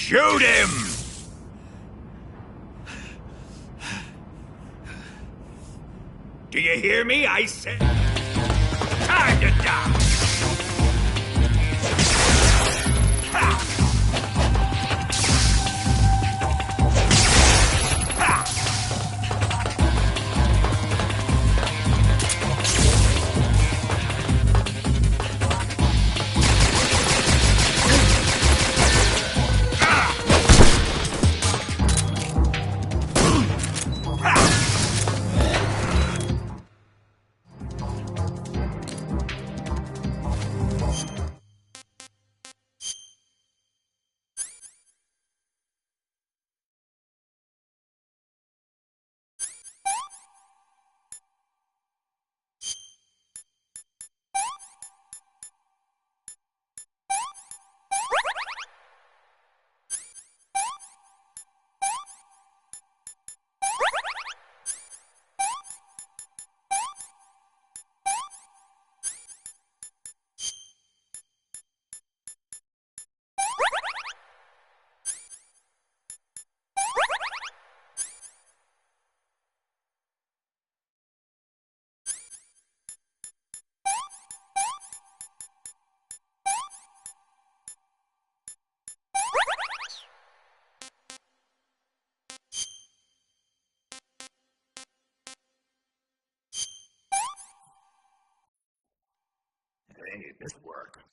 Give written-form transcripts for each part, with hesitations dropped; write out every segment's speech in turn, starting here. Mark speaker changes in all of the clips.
Speaker 1: Shoot him! Do you hear me? I said... Time to die! Ha! Hey, this work.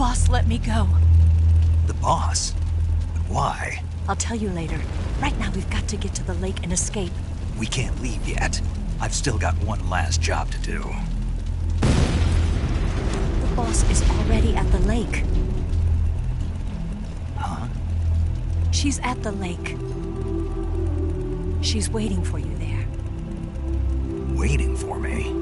Speaker 2: boss let me go.
Speaker 3: The boss? But why?
Speaker 2: I'll tell you later. Right now, we've got to get to the lake and escape.
Speaker 3: We can't leave yet. I've still got one last job to do.
Speaker 2: The boss is already at the lake.
Speaker 3: Huh?
Speaker 2: She's at the lake. She's waiting for you there.
Speaker 3: Waiting for me?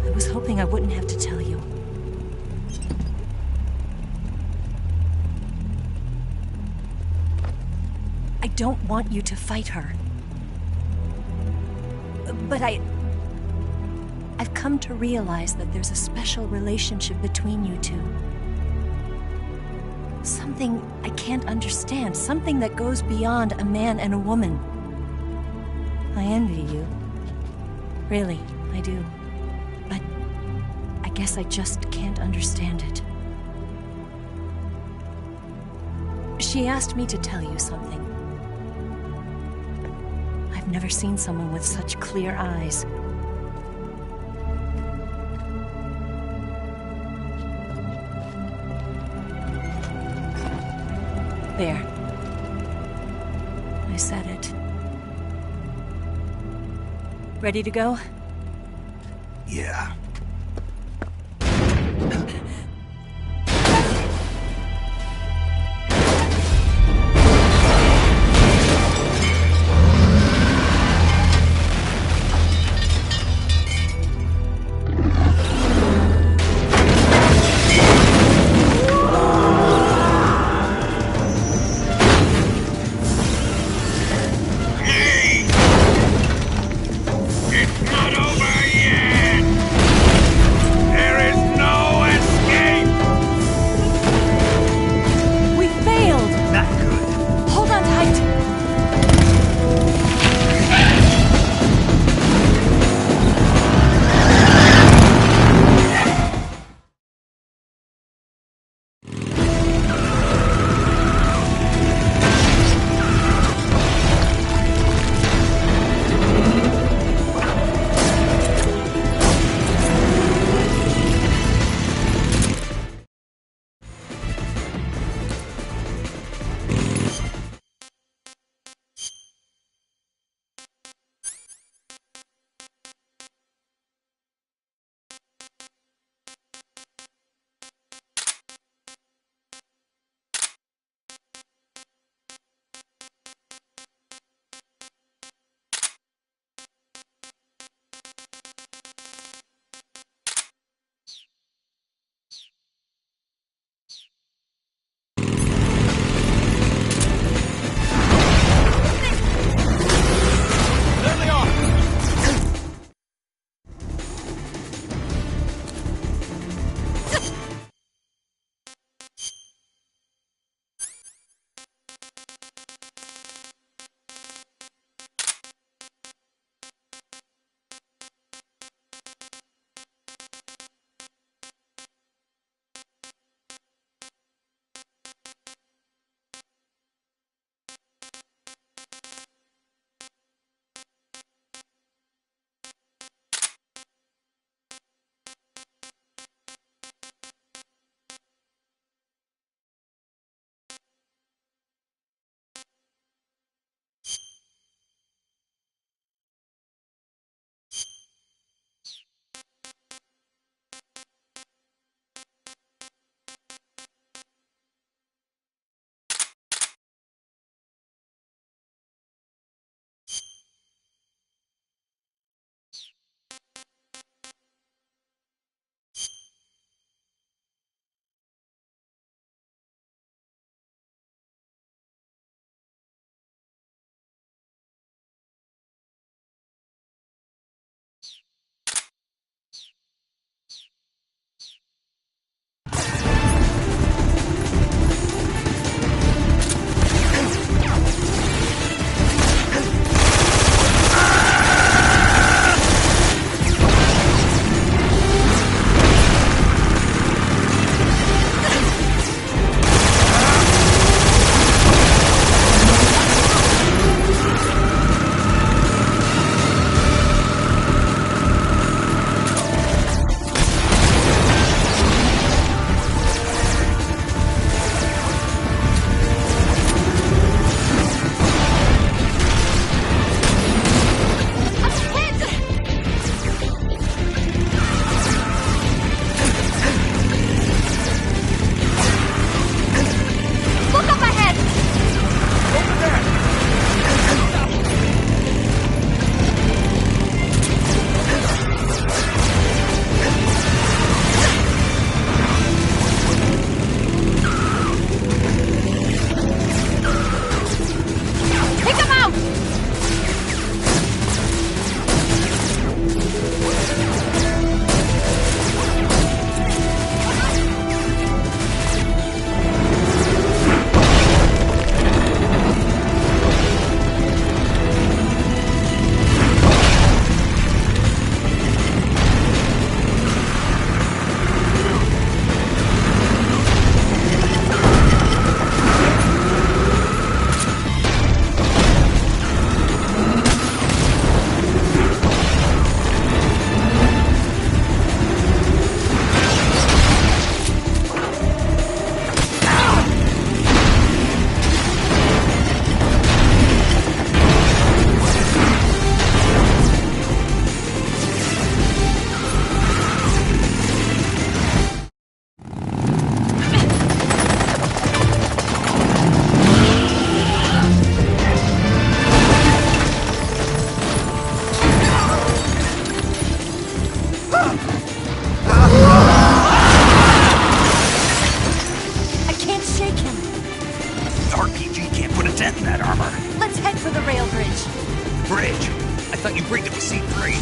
Speaker 2: I was hoping I wouldn't have to tell you. I don't want you to fight her. But I've come to realize that there's a special relationship between you two. Something I can't understand. Something that goes beyond a man and a woman. I envy you. Really, I do. But I guess I just can't understand it. She asked me to tell you something. I've never seen someone with such clear eyes. There. I said it. Ready to go?
Speaker 3: Yeah.
Speaker 1: It's not over yet!
Speaker 2: I can't shake him.
Speaker 3: The RPG can't put a dent in that armor.
Speaker 2: Let's head for the rail bridge.
Speaker 3: Bridge? I thought you briefed it with C3.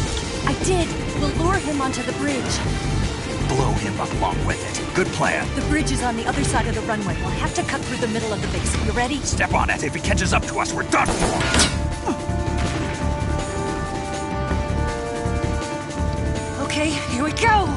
Speaker 2: I did. We'll lure him onto the bridge.
Speaker 3: Blow him up along with it. Good plan.
Speaker 2: The bridge is on the other side of the runway. We'll have to cut through the middle of the base. You ready?
Speaker 3: Step on it. If he catches up to us, we're done for.
Speaker 2: Okay, here we go!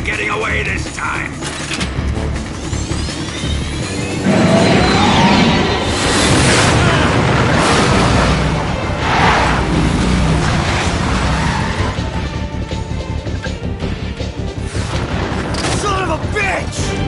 Speaker 1: getting away this time!
Speaker 4: Son of a bitch!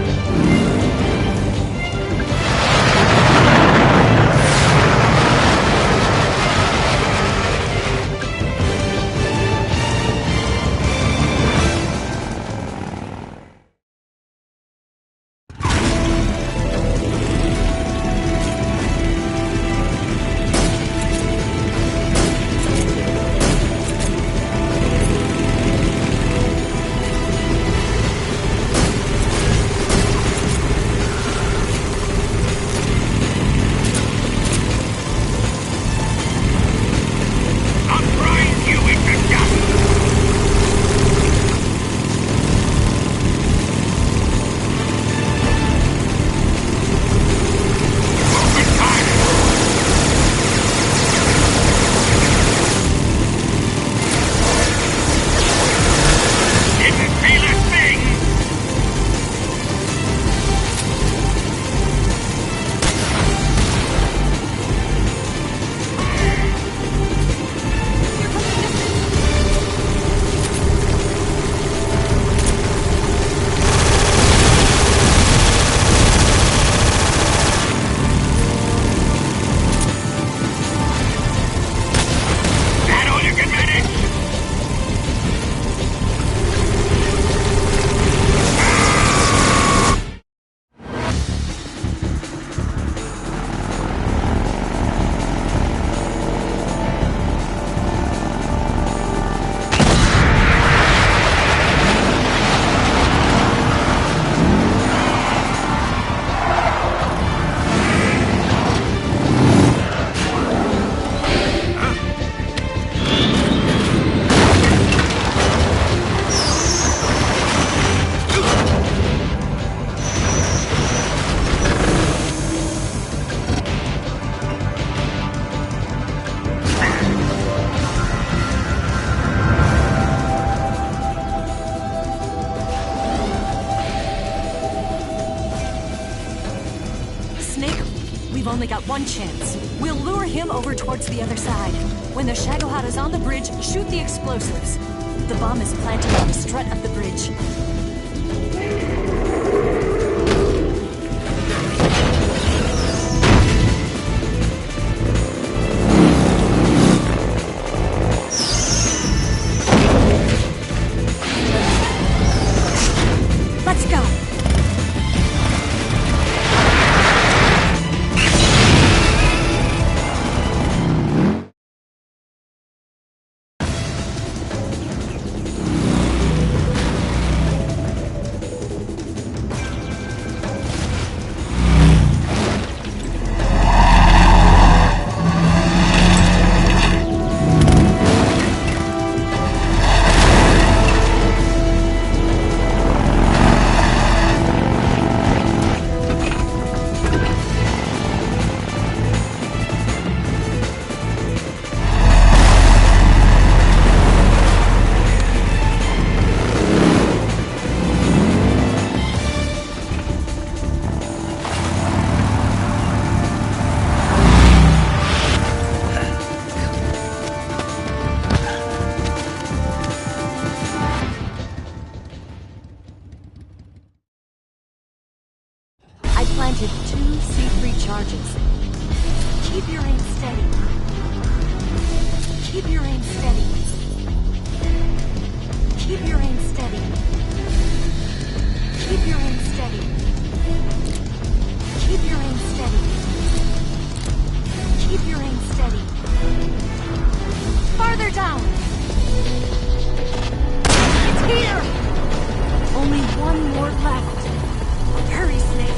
Speaker 2: We've only got one chance. We'll lure him over towards the other side. When the Shagohod is on the bridge, shoot the explosives. The bomb is planted on the strut of the bridge. Let's go! Planted 2 C3 charges. Keep your aim steady. Keep your aim steady. Keep your aim steady. Keep your aim steady. Keep your aim steady. Keep your aim steady. Farther down. It's here! Only one more left. Hurry, Snake.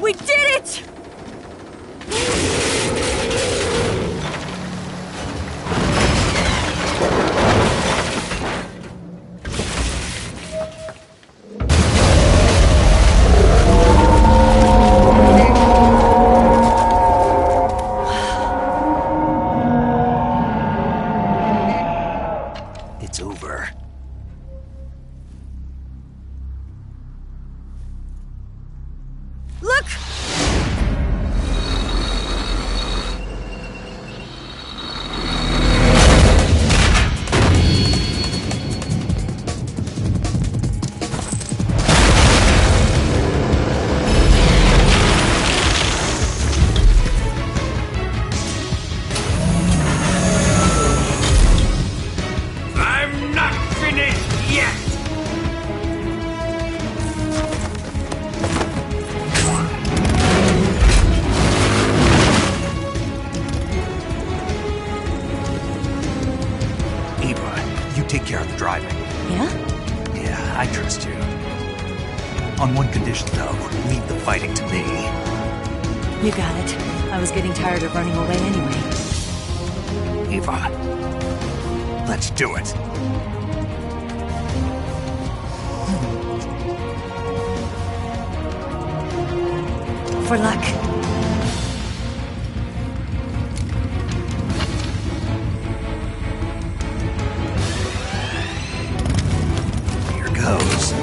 Speaker 2: We did it!
Speaker 3: It's over.
Speaker 2: Look!
Speaker 1: I'm not finished yet!
Speaker 3: Eva, you take care of the driving.
Speaker 2: Yeah?
Speaker 3: Yeah, I trust you. On one condition, though, leave the fighting to me.
Speaker 2: You got it. I was getting tired of running away anyway.
Speaker 3: Eva, let's do it.
Speaker 2: For luck.
Speaker 3: Here goes.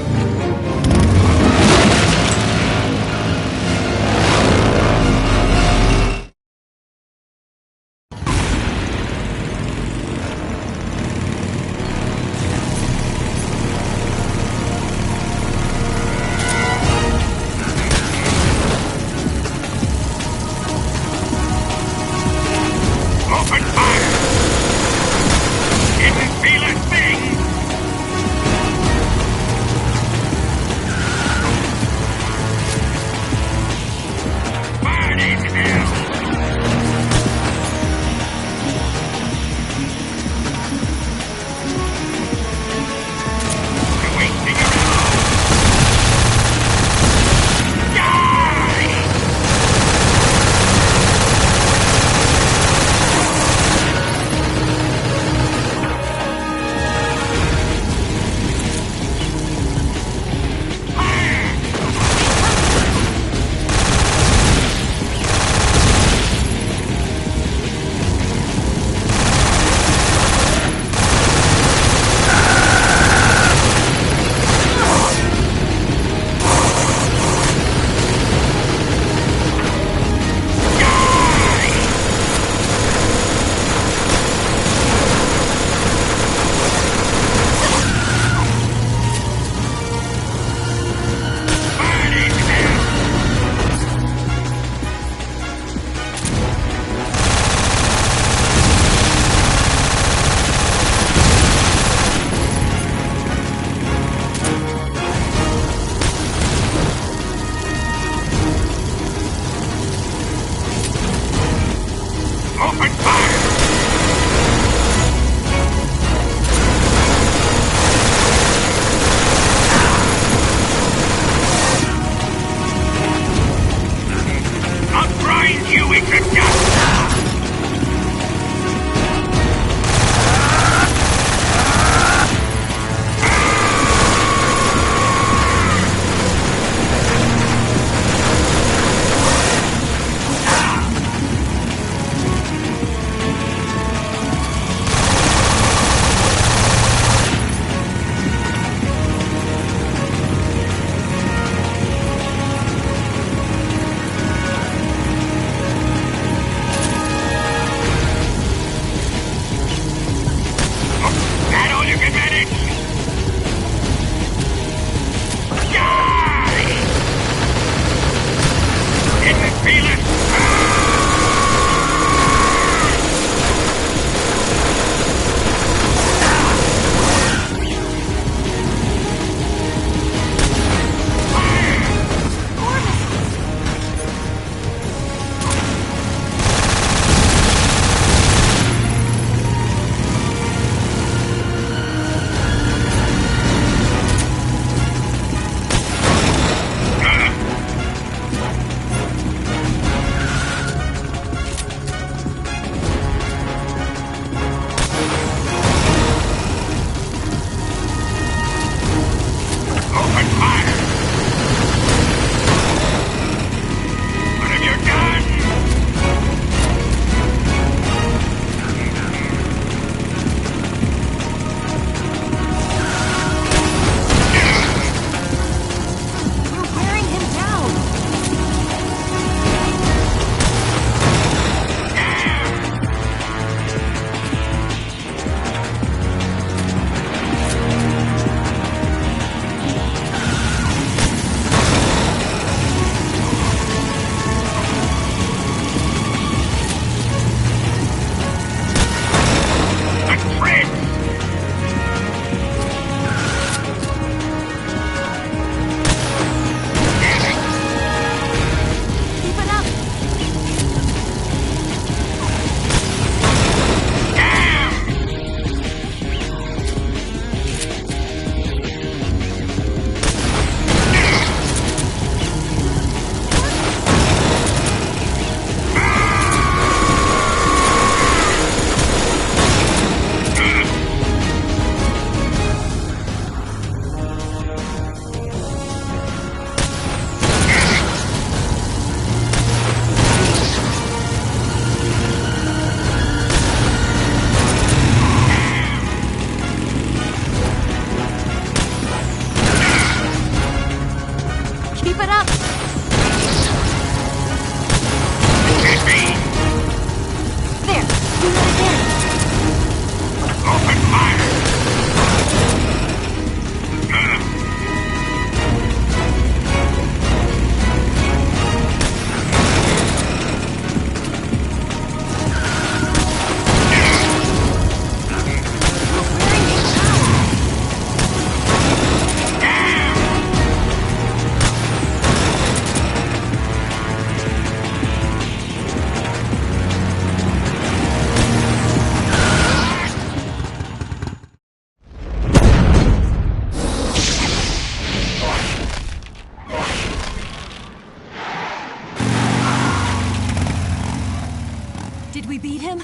Speaker 2: beat him?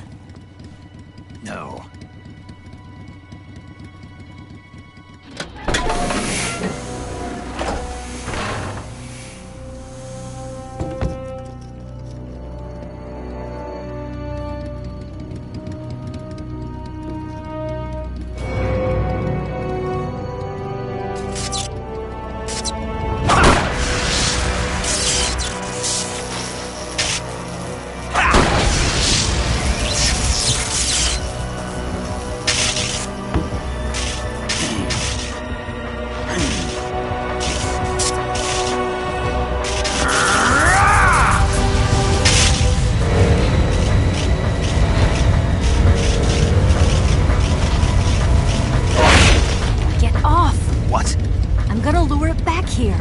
Speaker 3: No.
Speaker 2: Here.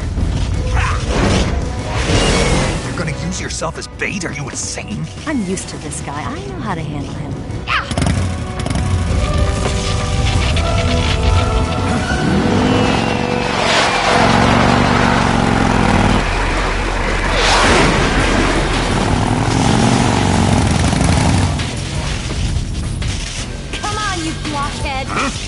Speaker 3: You're gonna use yourself as bait? Are you insane?
Speaker 2: I'm used to this guy. I know how to handle him. Come on, you blockhead!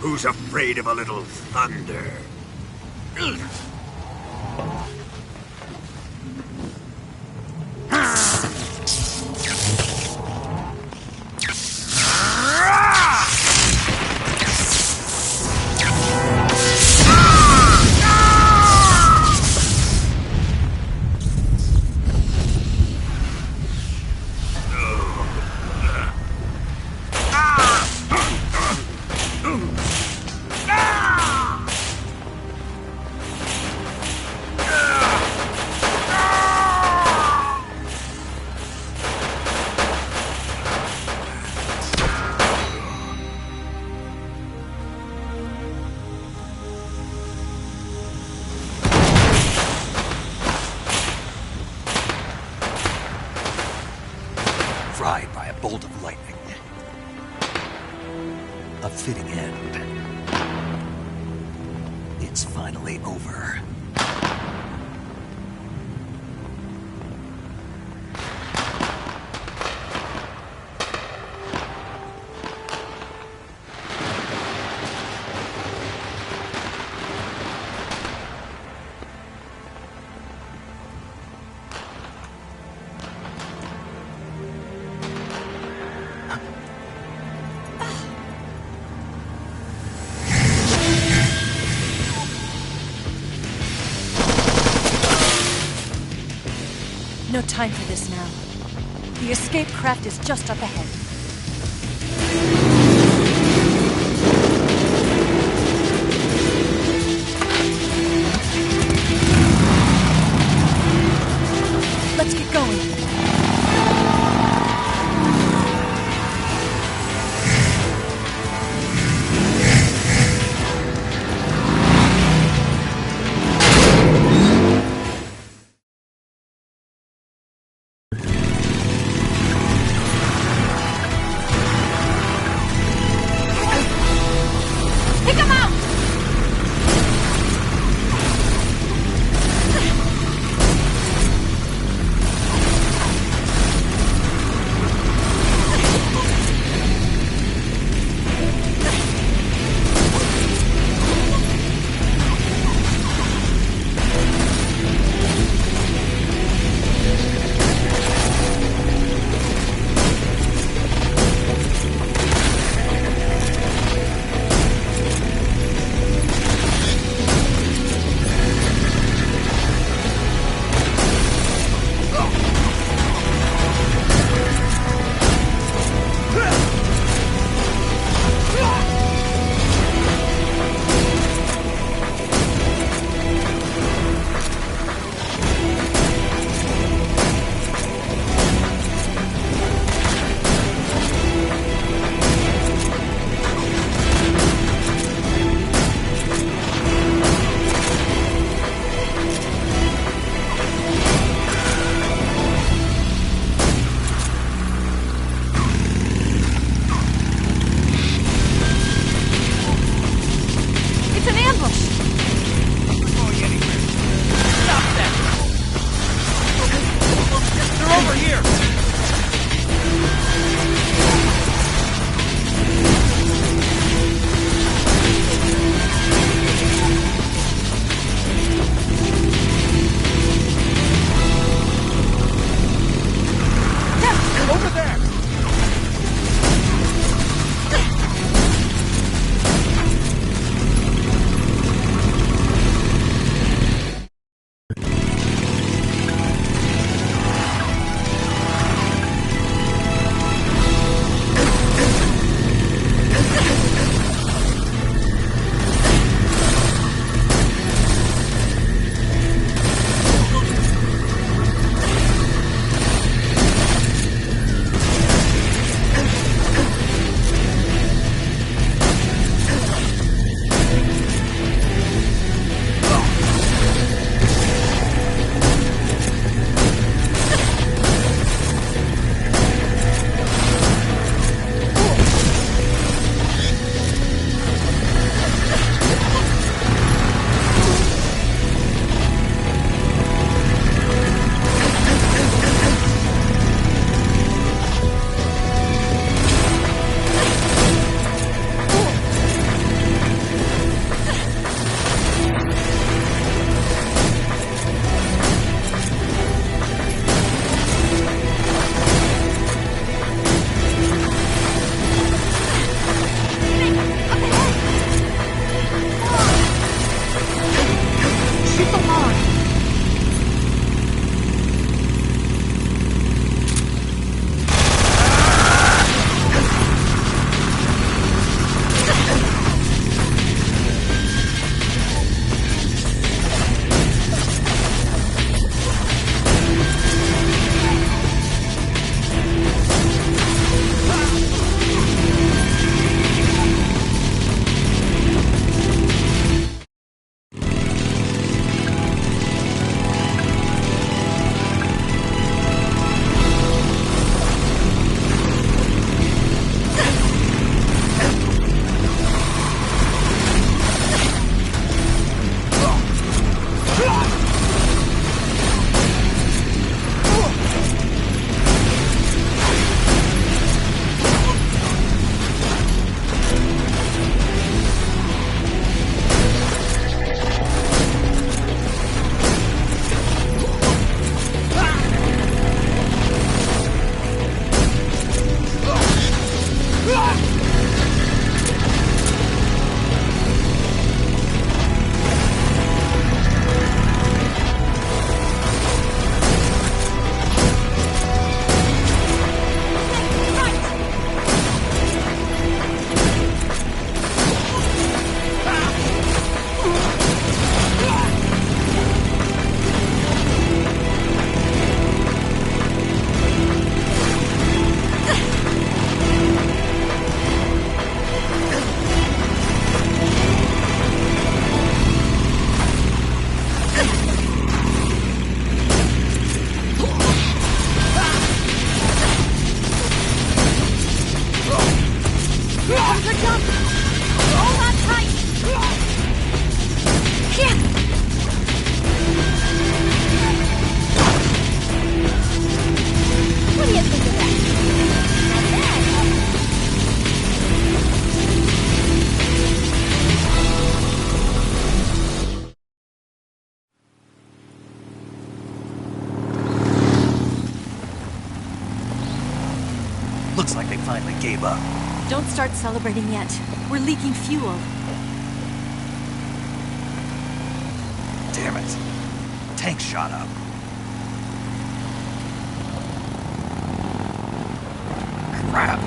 Speaker 1: Who's afraid of a little thunder?
Speaker 3: Fried by a bolt of lightning. A fitting end. It's finally over.
Speaker 2: No time for this now. The escape craft is just up ahead. Let's get going. Pick him up!
Speaker 3: gave up.
Speaker 2: Don't start celebrating yet. We're leaking fuel.
Speaker 3: Damn it. Tank shot up. Crap.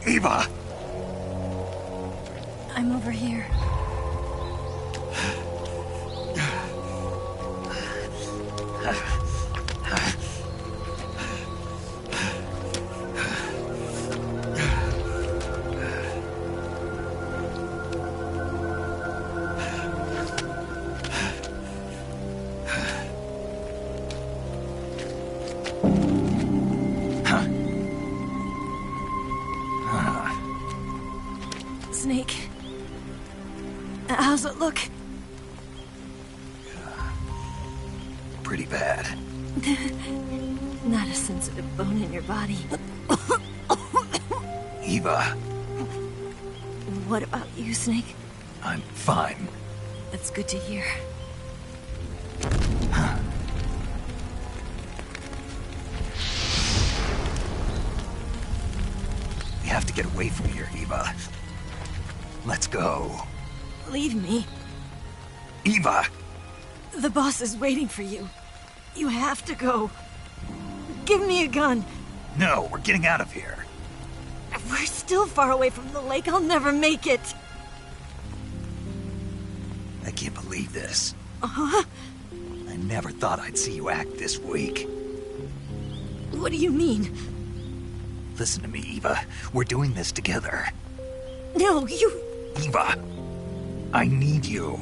Speaker 3: Eva!
Speaker 2: I'm over here. Snake. How's it look?
Speaker 3: Pretty bad.
Speaker 2: Not a sensitive bone in your body.
Speaker 3: Eva,
Speaker 2: What about you, Snake?
Speaker 3: I'm fine.
Speaker 2: That's good to hear.
Speaker 3: We have to get away from here, Eva. Let's go.
Speaker 2: Leave me.
Speaker 3: Eva!
Speaker 2: The boss is waiting for you. You have to go. Give me a gun.
Speaker 3: No, we're getting out of here.
Speaker 2: We're still far away from the lake. I'll never make it.
Speaker 3: I can't believe this.
Speaker 2: Huh?
Speaker 3: I never thought I'd see you act this weak.
Speaker 2: What do you mean?
Speaker 3: Listen to me, Eva. We're doing this together.
Speaker 2: No, you...
Speaker 3: Eva! I need you.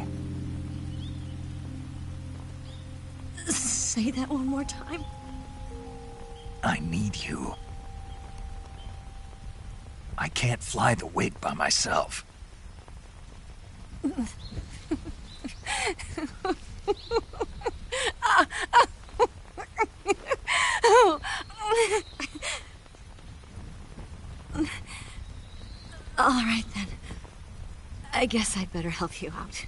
Speaker 2: Say that one more time.
Speaker 3: I need you. I can't fly the wig by myself.
Speaker 2: All right, then. I guess I'd better help you out.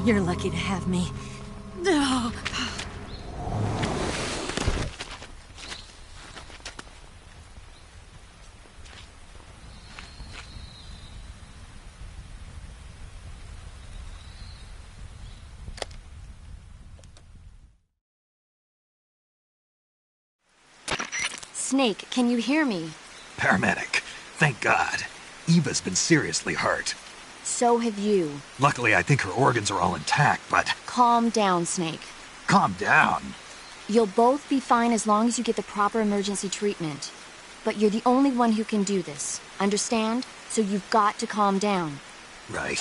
Speaker 2: You're lucky to have me. No.
Speaker 5: Snake, can you hear me?
Speaker 3: Paramedic. Thank God. Eva's been seriously hurt.
Speaker 5: So have you.
Speaker 3: Luckily, I think her organs are all intact, but...
Speaker 5: Calm down, Snake.
Speaker 3: Calm down.
Speaker 5: You'll both be fine as long as you get the proper emergency treatment. But you're the only one who can do this. Understand? So you've got to calm down.
Speaker 3: Right.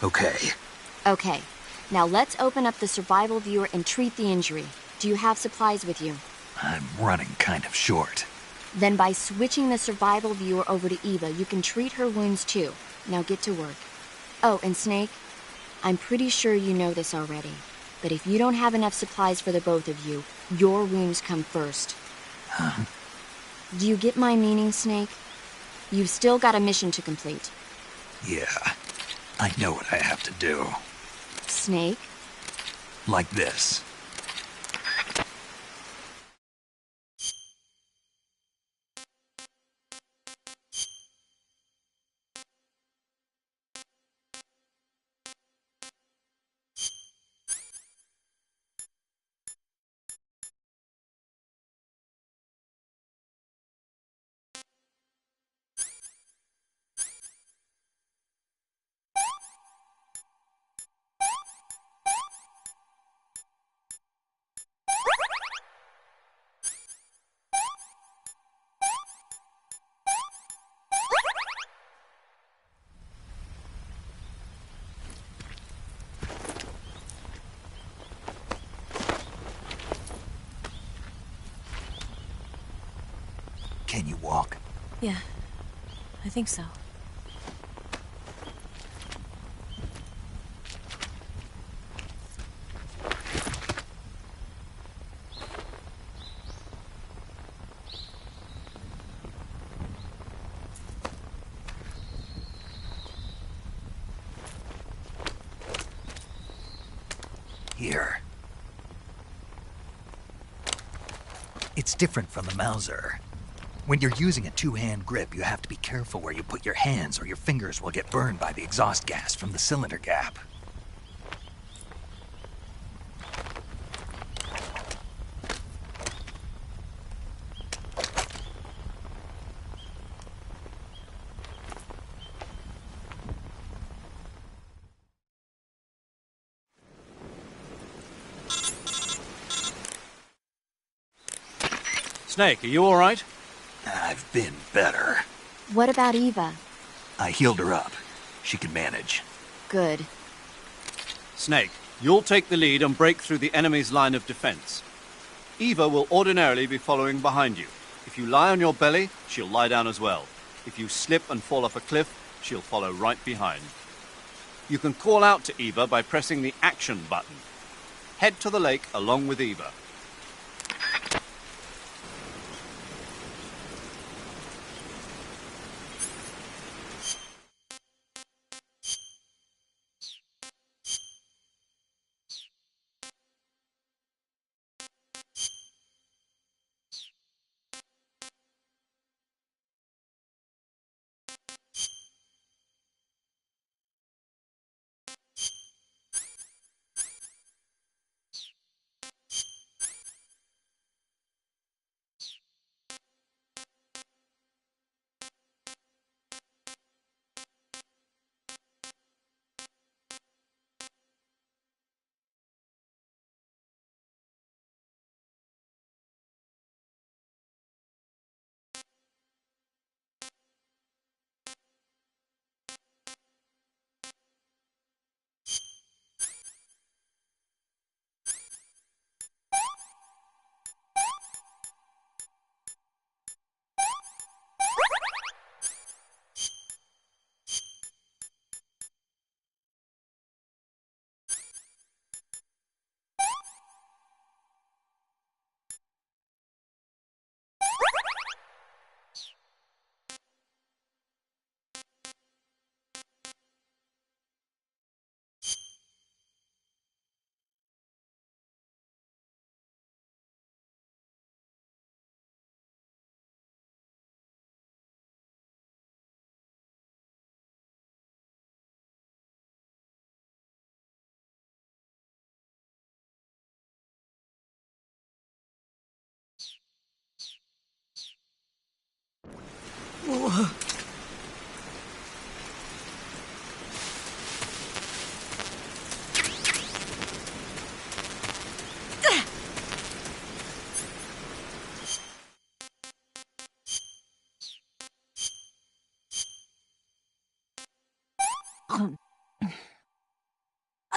Speaker 3: Okay.
Speaker 5: Okay. Now let's open up the survival viewer and treat the injury. Do you have supplies with you?
Speaker 3: I'm running kind of short.
Speaker 5: Then by switching the survival viewer over to Eva, you can treat her wounds too. Now get to work. Oh, and Snake, I'm pretty sure you know this already, but if you don't have enough supplies for the both of you, your wounds come first.
Speaker 3: Huh?
Speaker 5: Do you get my meaning, Snake? You've still got a mission to complete.
Speaker 3: Yeah. I know what I have to do.
Speaker 5: Snake?
Speaker 3: Like this. Can you walk?
Speaker 2: Yeah, I think so.
Speaker 3: Here. It's different from the Mauser. When you're using a two-hand grip, you have to be careful where you put your hands or your fingers will get burned by the exhaust gas from the cylinder gap.
Speaker 6: Snake, are you all right?
Speaker 3: I've been better.
Speaker 5: What about Eva?
Speaker 3: I healed her up. She can manage.
Speaker 5: Good.
Speaker 6: Snake, you'll take the lead and break through the enemy's line of defense. Eva will ordinarily be following behind you. If you lie on your belly, she'll lie down as well. If you slip and fall off a cliff, she'll follow right behind. You can call out to Eva by pressing the action button. Head to the lake along with Eva.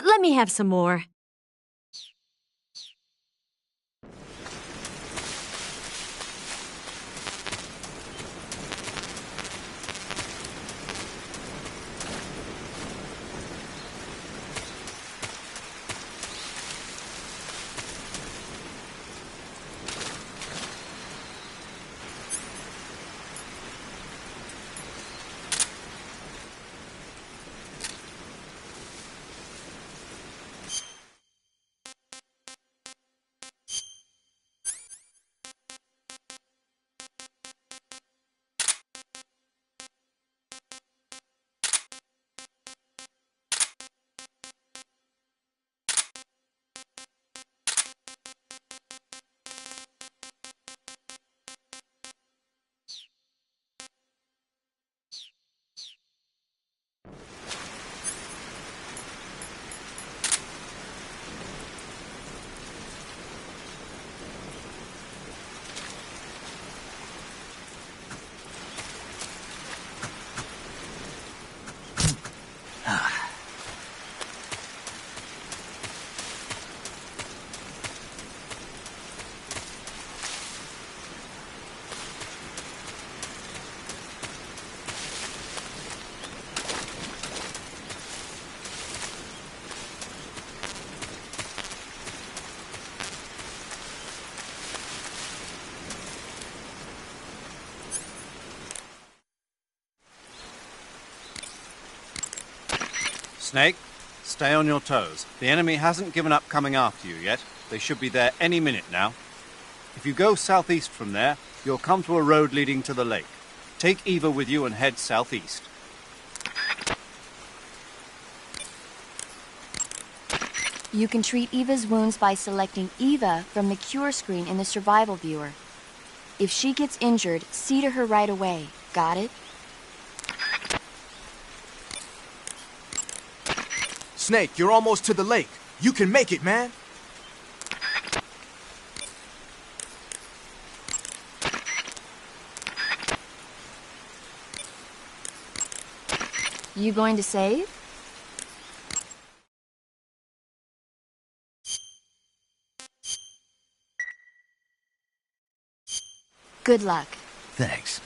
Speaker 2: Let me have some more.
Speaker 6: Snake, stay on your toes. The enemy hasn't given up coming after you yet. They should be there any minute now. If you go southeast from there, you'll come to a road leading to the lake. Take Eva with you and head southeast.
Speaker 5: You can treat Eva's wounds by selecting Eva from the cure screen in the survival viewer. If she gets injured, see to her right away. Got it?
Speaker 4: Snake, you're almost to the lake. You can make it, man.
Speaker 5: You going to save? Good luck.
Speaker 3: Thanks.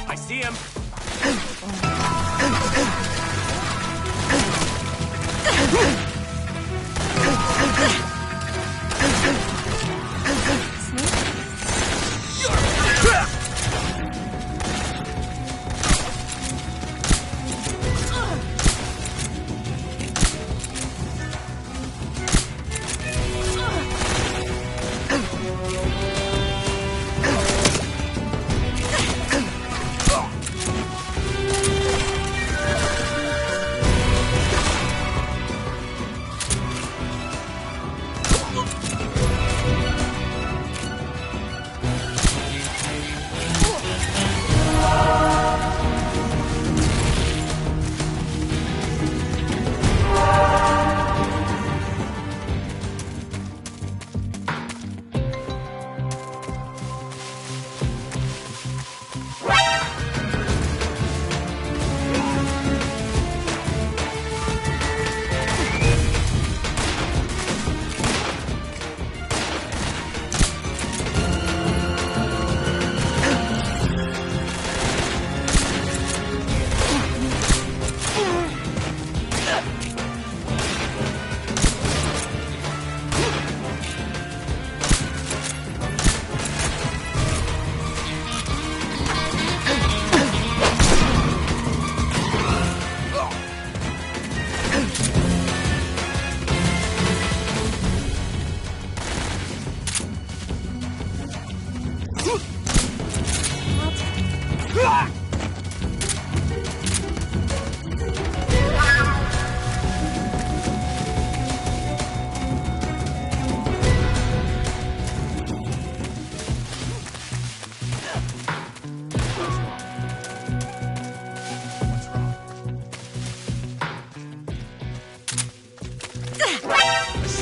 Speaker 1: I see him.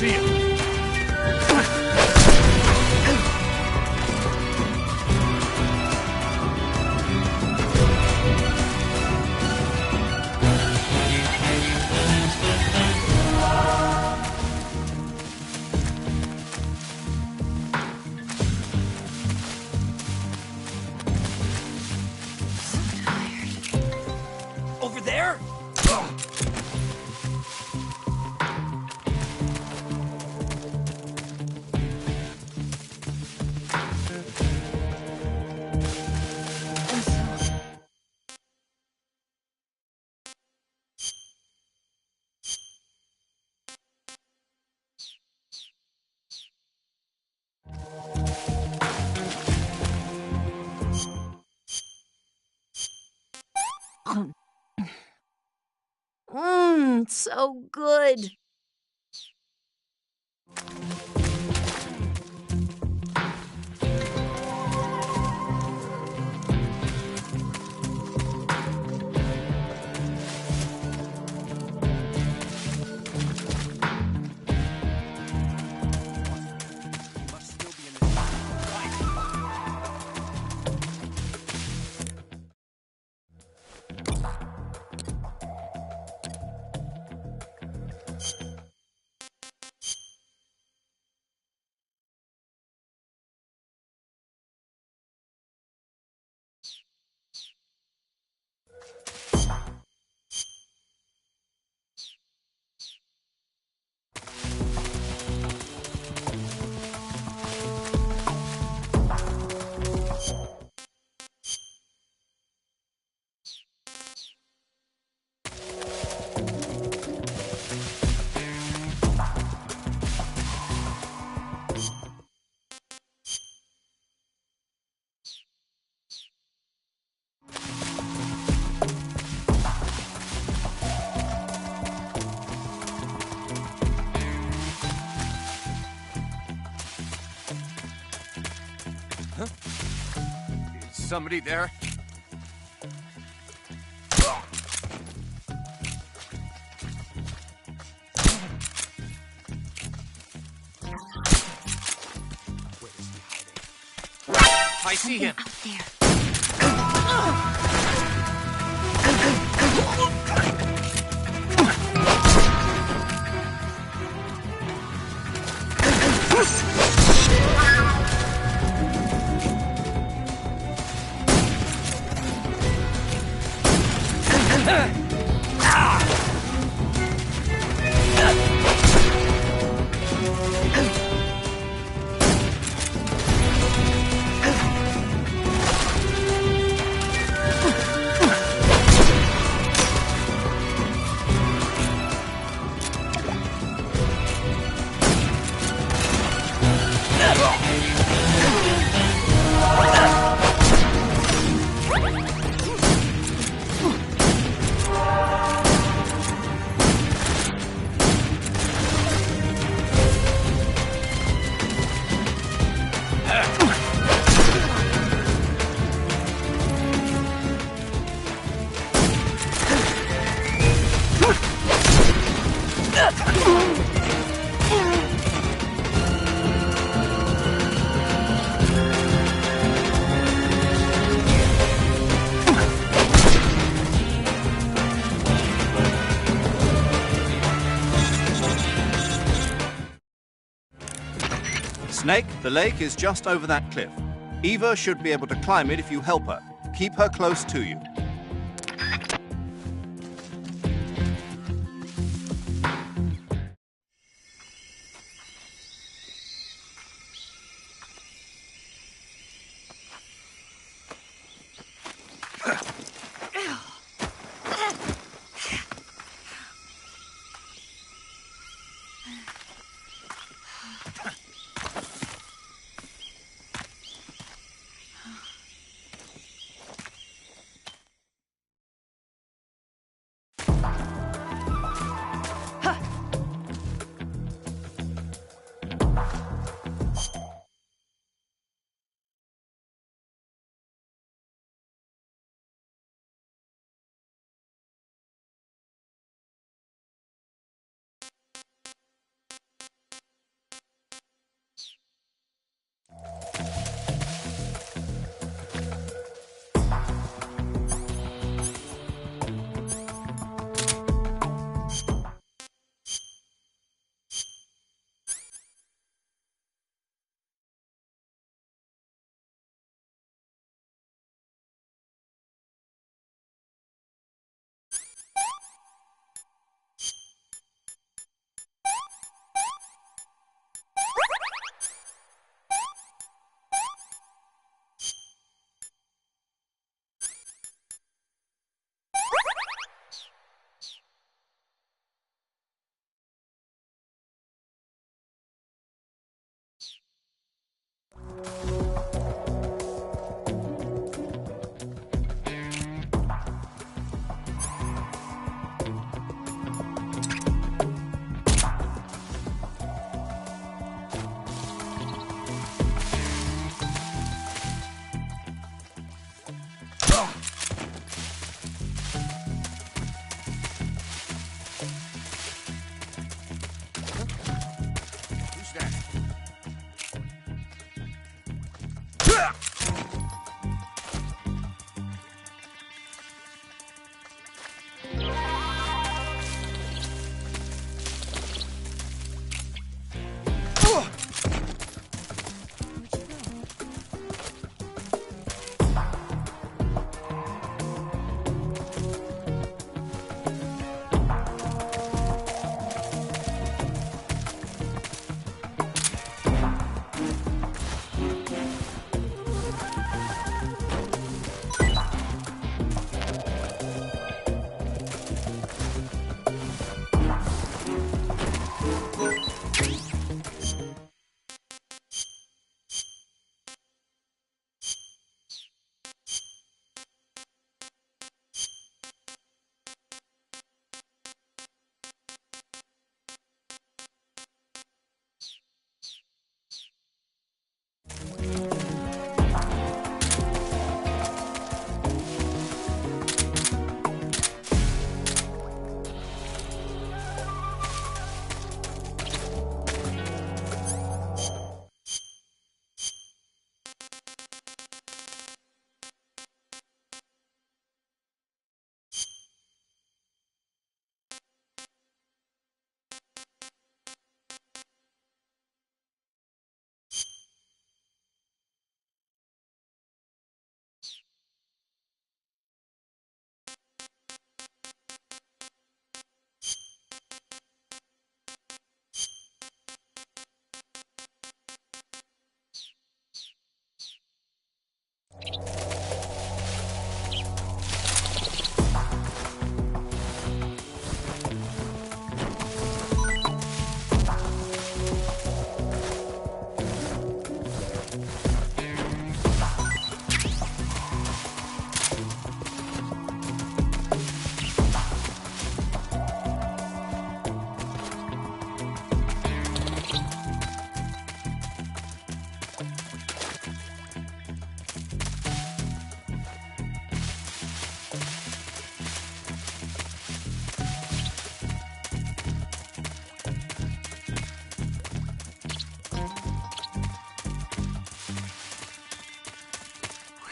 Speaker 1: see him.
Speaker 3: Over there?
Speaker 2: So good.
Speaker 1: Is somebody there? I see him.
Speaker 5: Out there.
Speaker 6: Snake, the lake is just over that cliff. Eva should be able to climb it if you help her. Keep her close to you.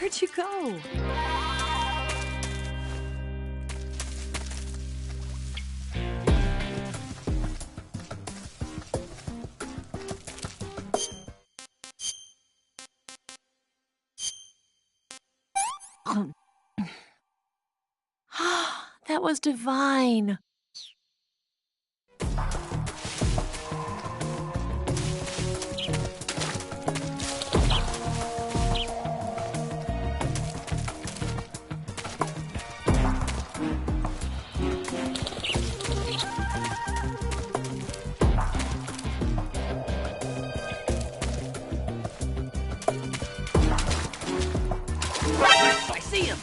Speaker 2: Where'd you go? That was divine. I see him.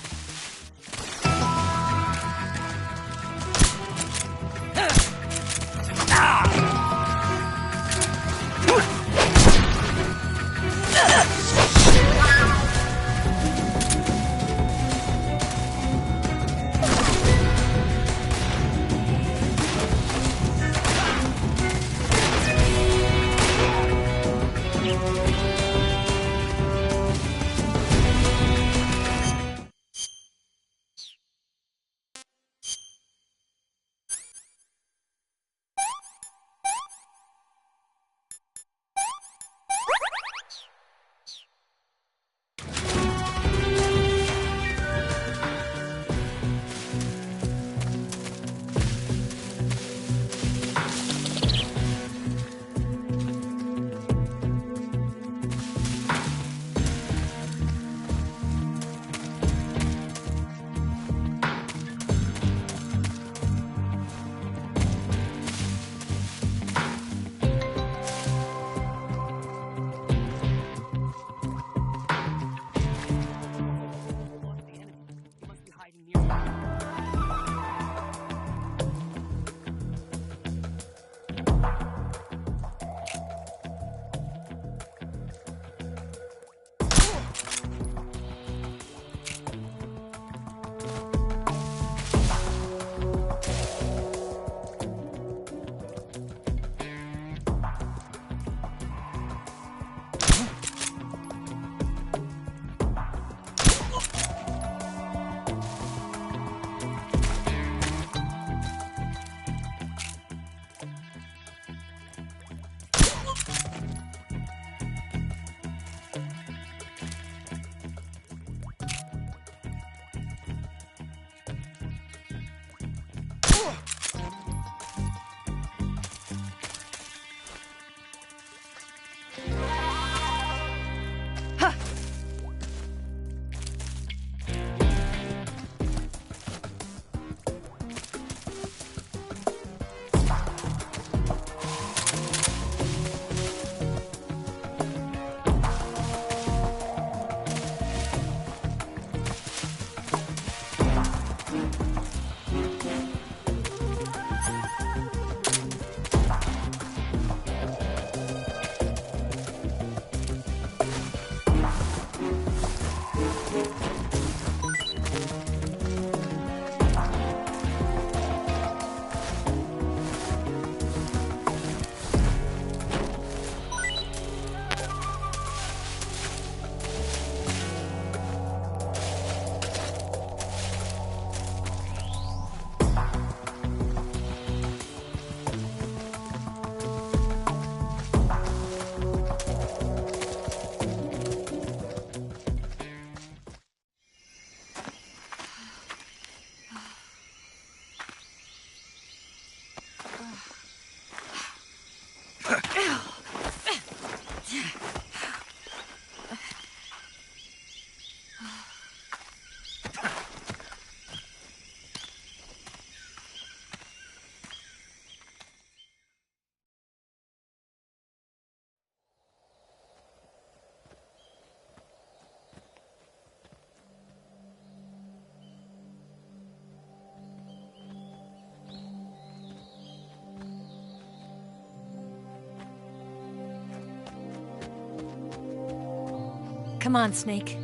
Speaker 2: Come on, Snake.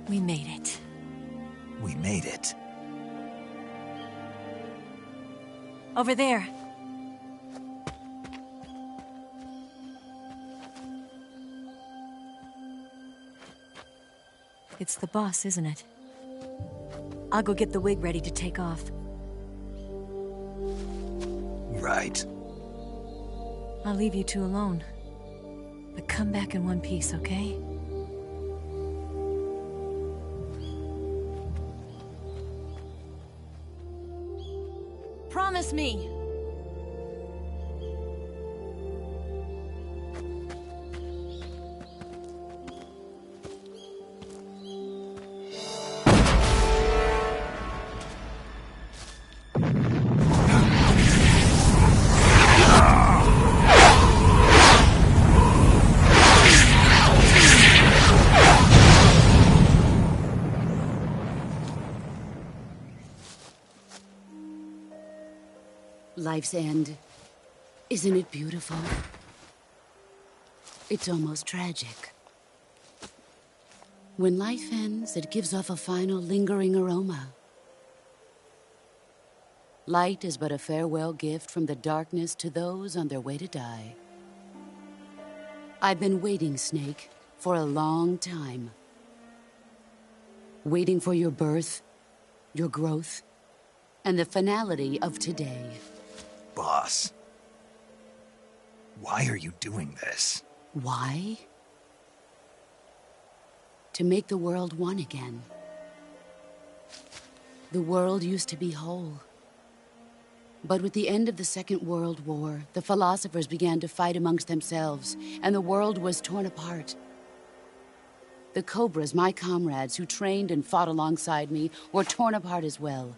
Speaker 2: We made it.
Speaker 3: We made it.
Speaker 2: Over there. It's the boss, isn't it? I'll go get the wig ready to take off.
Speaker 3: Right.
Speaker 2: I'll leave you two alone. But come back in one piece, okay? Promise me!
Speaker 7: Life's end. Isn't it beautiful? It's almost tragic. When life ends, it gives off a final lingering aroma. Light is but a farewell gift from the darkness to those on their way to die. I've been waiting, Snake, for a long time. Waiting for your birth, your growth, and the finality of today.
Speaker 3: Boss. Why are you doing this?
Speaker 7: Why? To make the world one again. The world used to be whole. But with the end of the Second World War, the philosophers began to fight amongst themselves, and the world was torn apart. The Cobras, my comrades who trained and fought alongside me, were torn apart as well.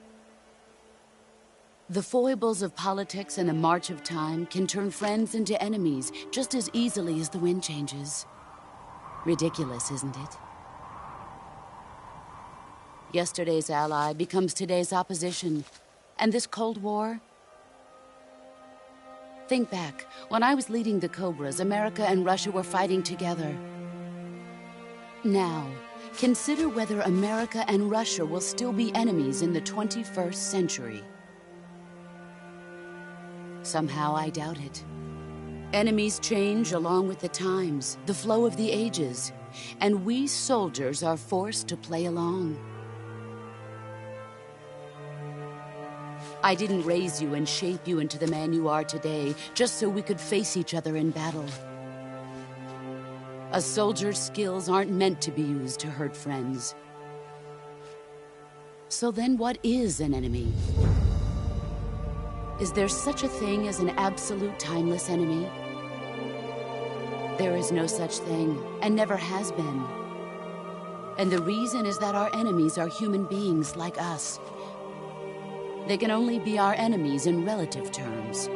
Speaker 7: The foibles of politics and the march of time can turn friends into enemies just as easily as the wind changes. Ridiculous, isn't it? Yesterday's ally becomes today's opposition. And this Cold War? Think back. When I was leading the Cobras, America and Russia were fighting together. Now, consider whether America and Russia will still be enemies in the 21st century. Somehow I doubt it. Enemies change along with the times, the flow of the ages, and we soldiers are forced to play along. I didn't raise you and shape you into the man you are today just so we could face each other in battle. A soldier's skills aren't meant to be used to hurt friends. So then what is an enemy? Is there such a thing as an absolute timeless enemy? There is no such thing, and never has been. And the reason is that our enemies are human beings like us. They can only be our enemies in relative terms.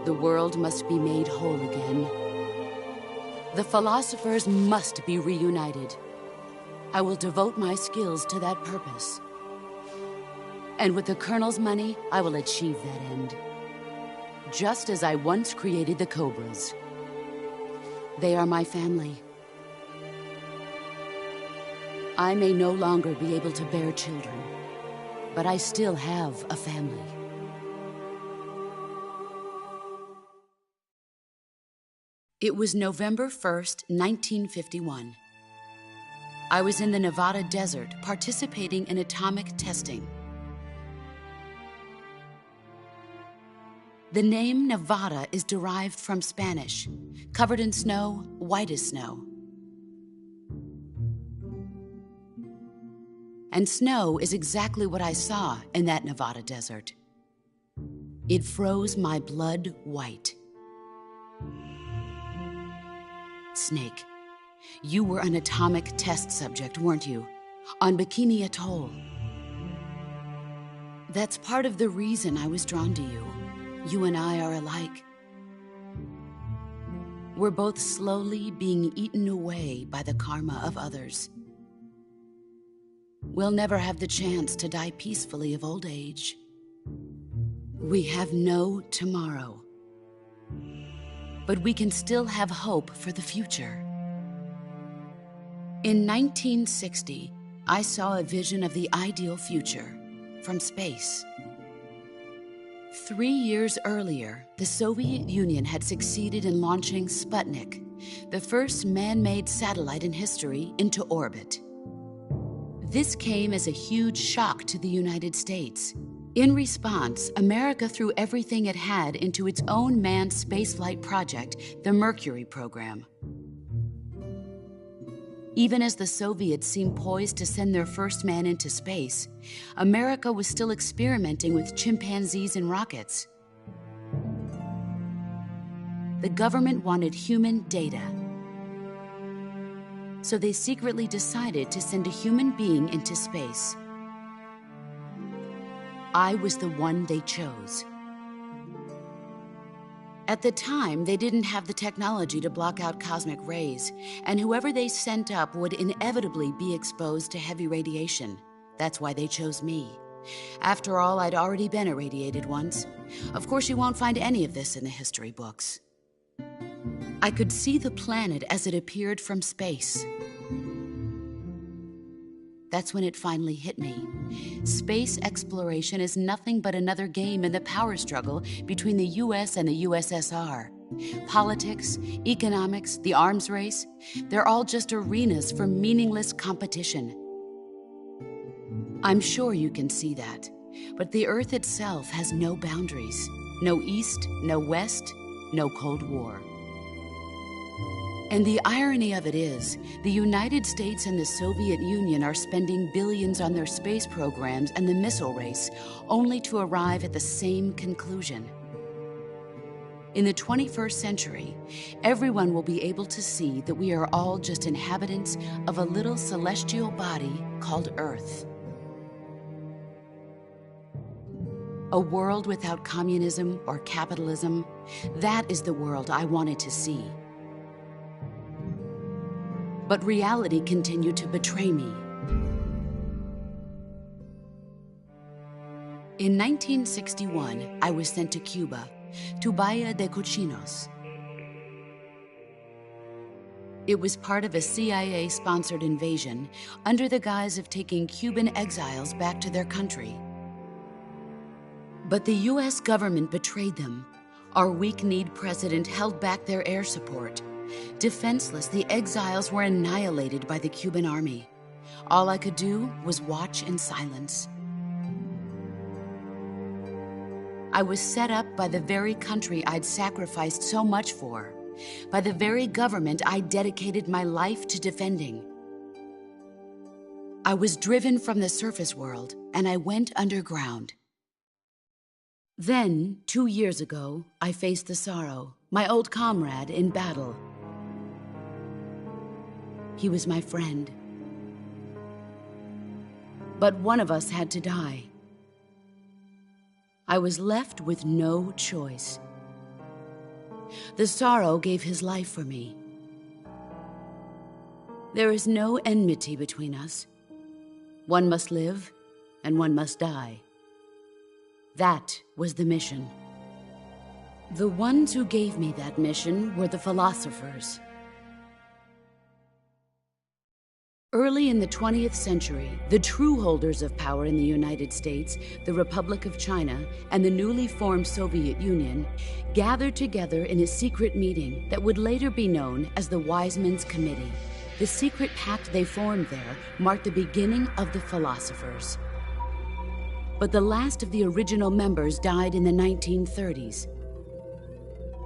Speaker 7: The world must be made whole again. The philosophers must be reunited. I will devote my skills to that purpose. And with the Colonel's money, I will achieve that end. Just as I once created the Cobras. They are my family. I may no longer be able to bear children, but I still have a family. It was November 1st, 1951. I was in the Nevada desert participating in atomic testing. The name Nevada is derived from Spanish, covered in snow, white as snow. And snow is exactly what I saw in that Nevada desert. It froze my blood white. Snake, you were an atomic test subject, weren't you? On Bikini Atoll. That's part of the reason I was drawn to you. You and I are alike. We're both slowly being eaten away by the karma of others. We'll never have the chance to die peacefully of old age. We have no tomorrow. But we can still have hope for the future. In 1960, I saw a vision of the ideal future from space. 3 years earlier, the Soviet Union had succeeded in launching Sputnik, the first man-made satellite in history, into orbit. This came as a huge shock to the United States. In response, America threw everything it had into its own manned spaceflight project, the Mercury program. Even as the Soviets seemed poised to send their first man into space, America was still experimenting with chimpanzees and rockets. The government wanted human data. So they secretly decided to send a human being into space. I was the one they chose. At the time, they didn't have the technology to block out cosmic rays, and whoever they sent up would inevitably be exposed to heavy radiation. That's why they chose me. After all, I'd already been irradiated once. Of course, you won't find any of this in the history books. I could see the planet as it appeared from space. That's when it finally hit me. Space exploration is nothing but another game in the power struggle between the US and the USSR. Politics, economics, the arms race, they're all just arenas for meaningless competition. I'm sure you can see that, but the Earth itself has no boundaries. No East, no West, no Cold War. And the irony of it is, the United States and the Soviet Union are spending billions on their space programs and the missile race, only to arrive at the same conclusion. In the 21st century, everyone will be able to see that we are all just inhabitants of a little celestial body called Earth. A world without communism or capitalism, that is the world I wanted to see. But reality continued to betray me. In 1961, I was sent to Cuba, to Bahia de Cochinos. It was part of a CIA-sponsored invasion under the guise of taking Cuban exiles back to their country. But the US government betrayed them. Our weak-kneed president held back their air support. Defenseless, the exiles were annihilated by the Cuban army. All I could do was watch in silence. I was set up by the very country I'd sacrificed so much for, by the very government I dedicated my life to defending. I was driven from the surface world, and I went underground. Then, 2 years ago, I faced the Sorrow, my old comrade in battle. He was my friend. But one of us had to die. I was left with no choice. The Sorrow gave his life for me. There is no enmity between us. One must live, and one must die. That was the mission. The ones who gave me that mission were the philosophers. Early in the 20th century, the true holders of power in the United States, the Republic of China, and the newly formed Soviet Union gathered together in a secret meeting that would later be known as the Wise Men's Committee. The secret pact they formed there marked the beginning of the philosophers. But the last of the original members died in the 1930s.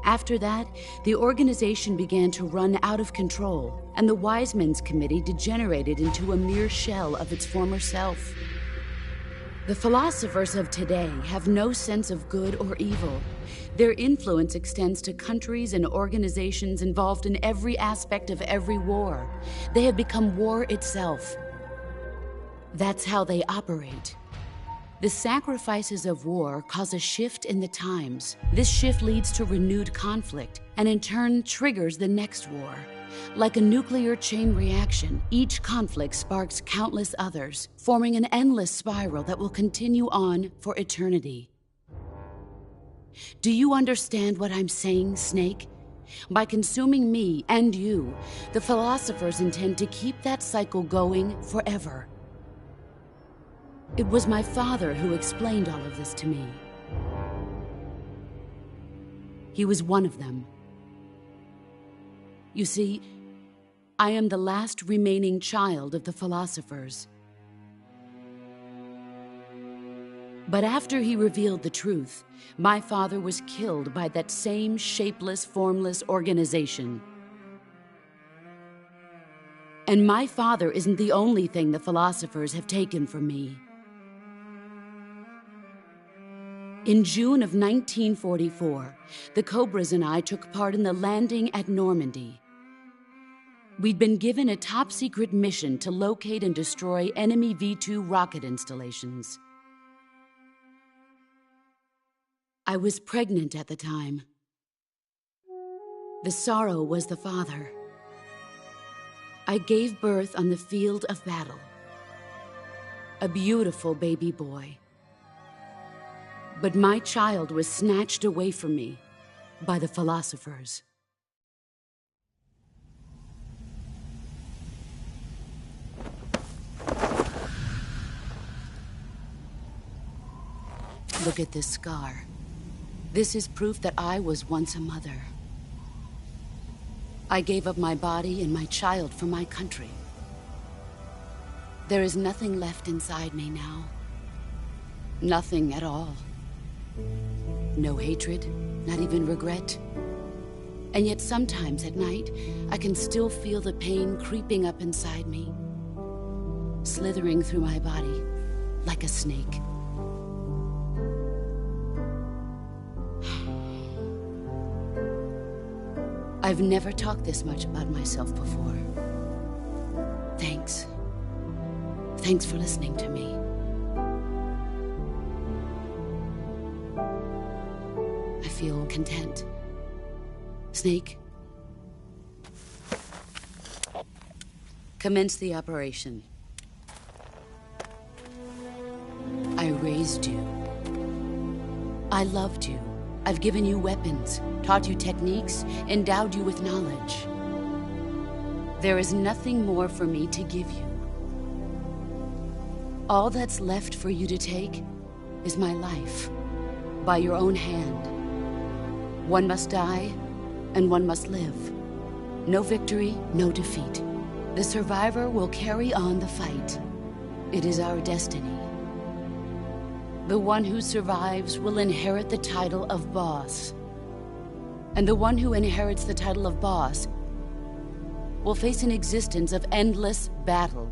Speaker 7: After that, the organization began to run out of control, and the Wise Men's Committee degenerated into a mere shell of its former self. The philosophers of today have no sense of good or evil. Their influence extends to countries and organizations involved in every aspect of every war. They have become war itself. That's how they operate. The sacrifices of war cause a shift in the times. This shift leads to renewed conflict, and in turn triggers the next war. Like a nuclear chain reaction, each conflict sparks countless others, forming an endless spiral that will continue on for eternity. Do you understand what I'm saying, Snake? By consuming me and you, the philosophers intend to keep that cycle going forever. It was my father who explained all of this to me. He was one of them. You see, I am the last remaining child of the philosophers. But after he revealed the truth, my father was killed by that same shapeless, formless organization. And my father isn't the only thing the philosophers have taken from me. In June of 1944, the Cobras and I took part in the landing at Normandy. We'd been given a top-secret mission to locate and destroy enemy V-2 rocket installations. I was pregnant at the time. The Sorrow was the father. I gave birth on the field of battle. A beautiful baby boy. But my child was snatched away from me by the philosophers. Look at this scar. This is proof that I was once a mother. I gave up my body and my child for my country. There is nothing left inside me now. Nothing at all. No hatred, not even regret. And yet sometimes at night, I can still feel the pain creeping up inside me, slithering through my body like a snake. I've never talked this much about myself before. Thanks. Thanks for listening to me. I feel content. Snake, commence the operation. I raised you. I loved you. I've given you weapons, taught you techniques, endowed you with knowledge. There is nothing more for me to give you. All that's left for you to take is my life, by your own hand. One must die, and one must live. No victory, no defeat. The survivor will carry on the fight. It is our destiny. The one who survives will inherit the title of boss. And the one who inherits the title of boss will face an existence of endless battle.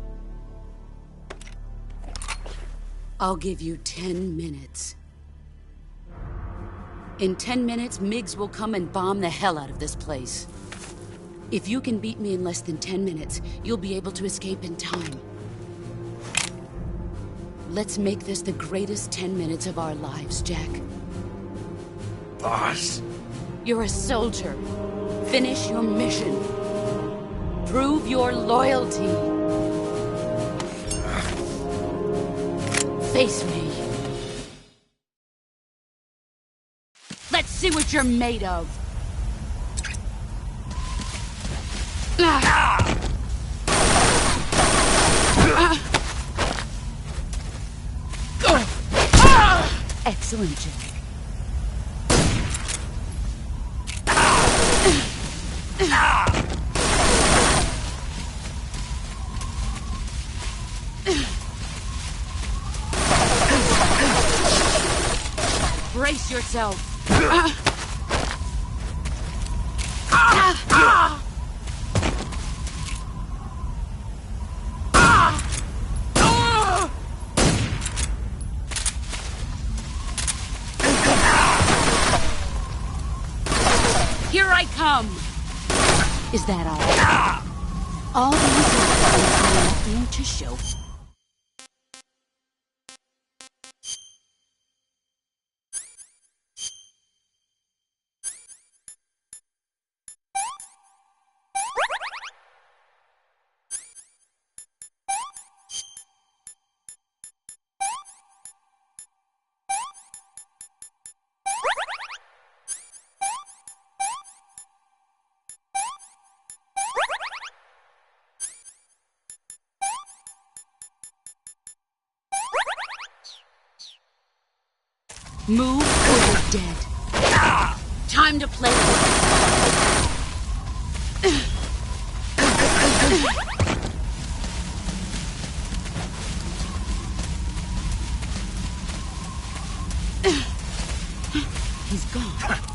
Speaker 7: I'll give you 10 minutes. In 10 minutes, MiGs will come and bomb the hell out of this place. If you can beat me in less than 10 minutes, you'll be able to escape in time. Let's make this the greatest 10 minutes of our lives, Jack.
Speaker 3: Boss?
Speaker 7: You're a soldier. Finish your mission. Prove your loyalty. Face me. Let's see what you're made of. Excellent, Jack. Brace yourself. Here I come. Is that all? All these are nothing to show. Move or you're dead. Time to play. He's gone.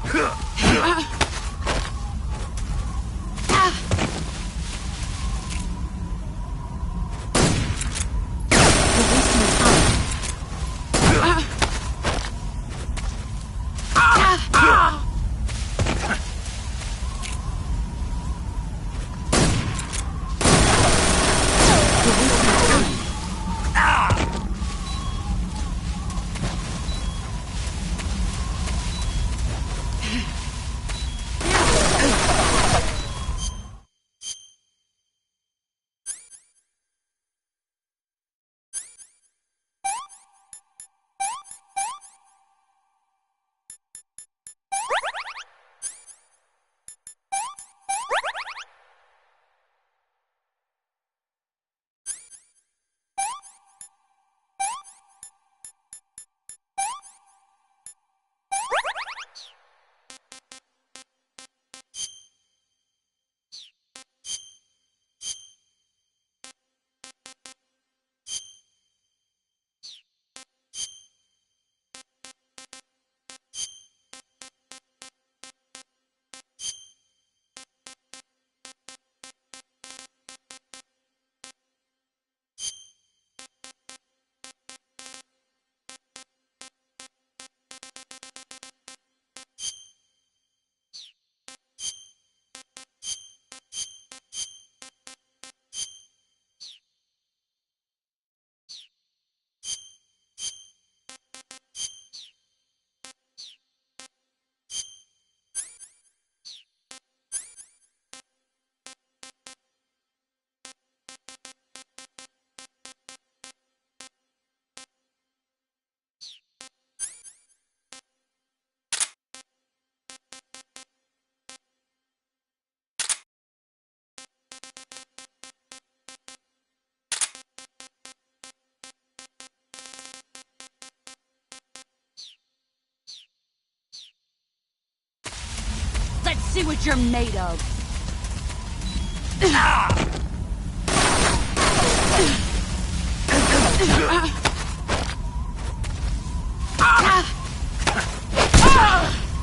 Speaker 7: Let's see what you're made of.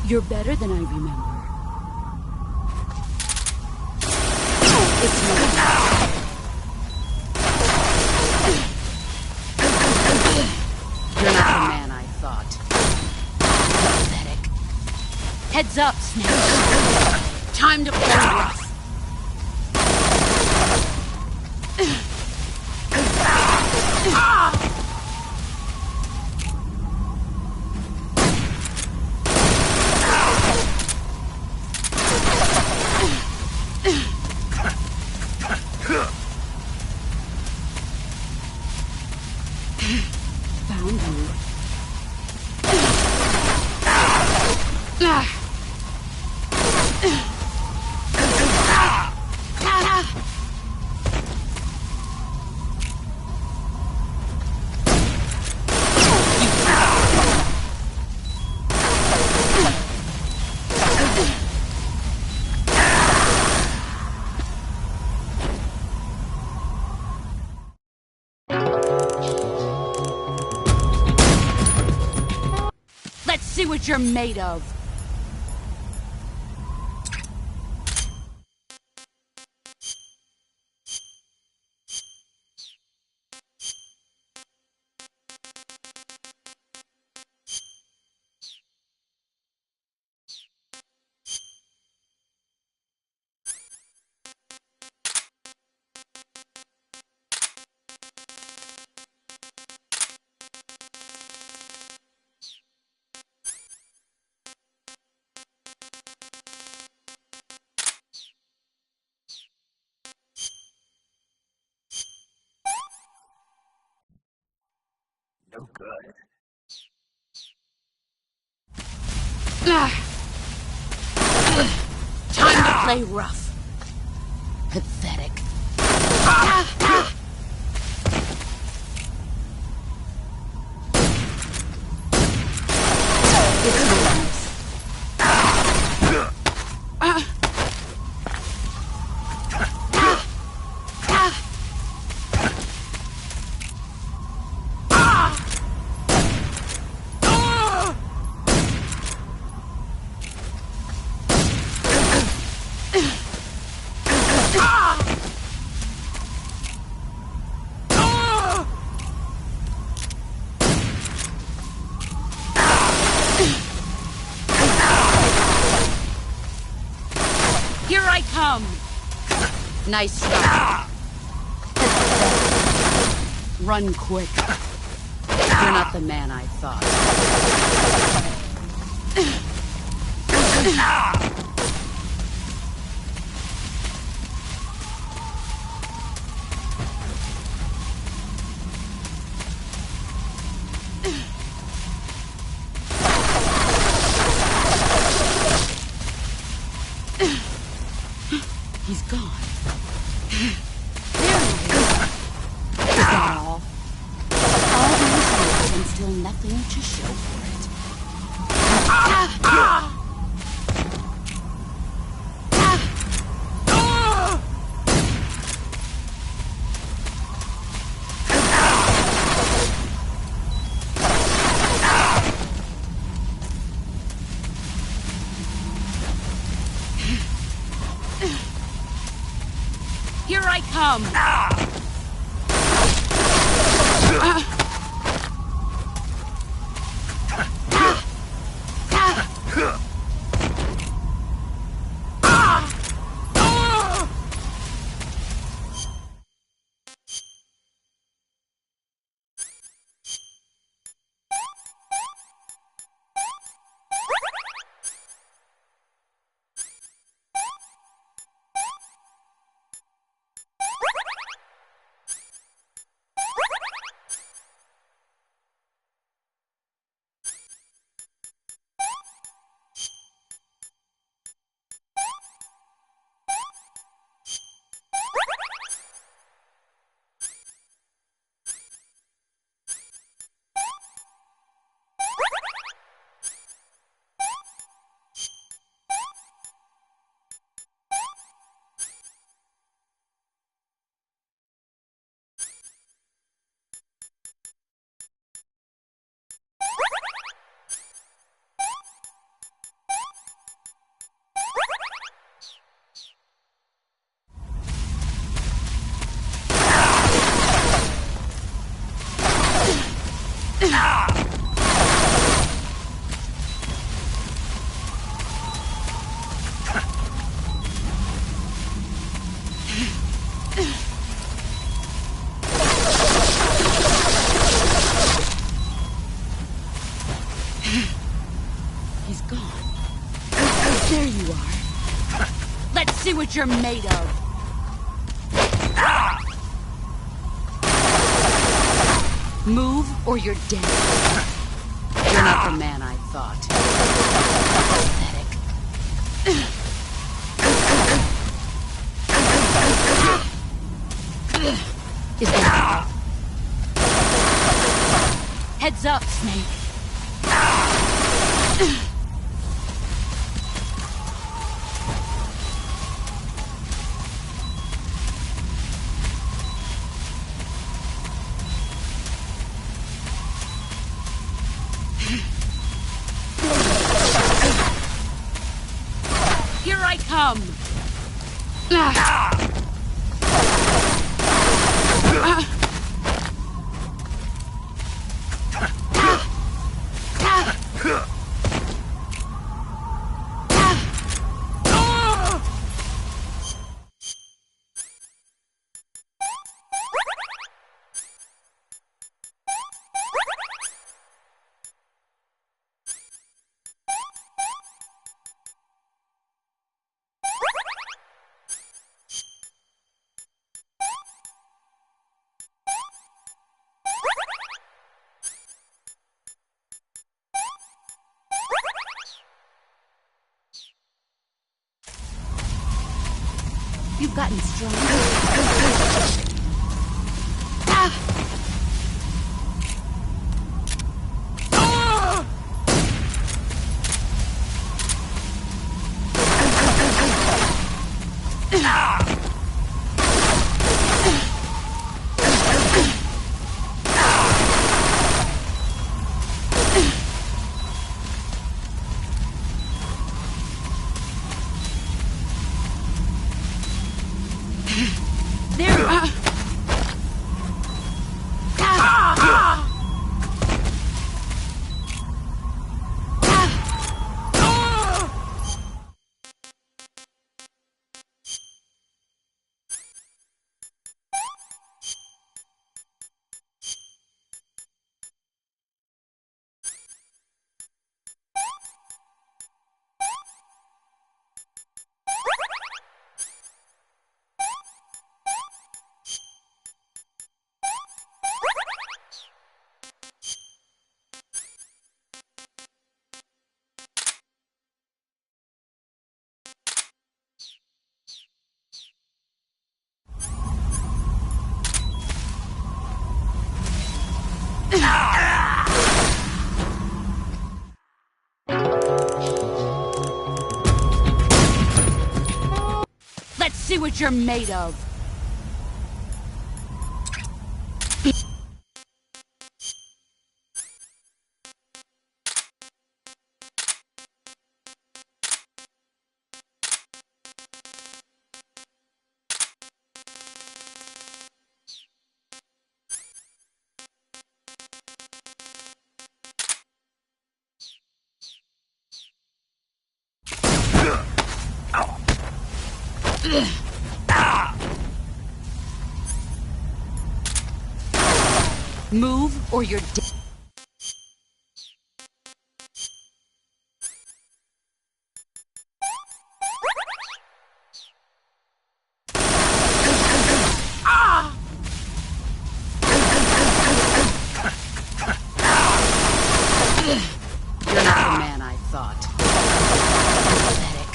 Speaker 7: You're better than I remember. Heads up, Snakw. Time to play rough. Found you. Let's see what you're made of.
Speaker 3: No good.
Speaker 7: Time to play rough. Pathetic. Here I come! Nice start. Run quick. You're not the man I thought. He's gone. There he is. Is that all? All these years and still nothing to show for it. Here I come! He's gone. There you are. Let's see what you're made of. Move, or you're dead. You're not the man I thought. Pathetic. Is that... Heads up, Snake. Here I come! You've gotten stronger. Let's see what you're made of. Move, or you're dead. You're not the man I thought. Pathetic.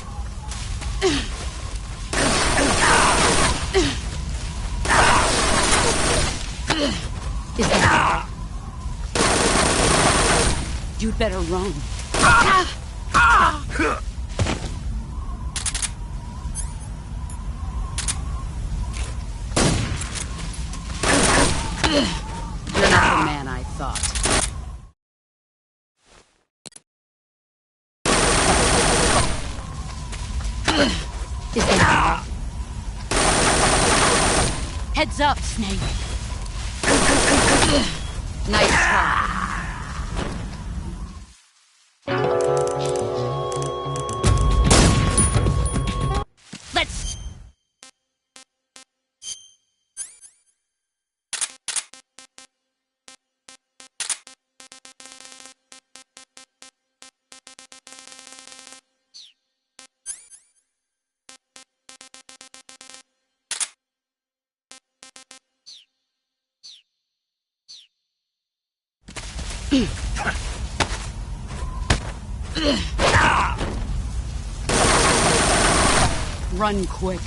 Speaker 7: Is that... You'd better run. You're not the man I thought. Is that... Heads up, Snake. Nice try. Let's... Run quick.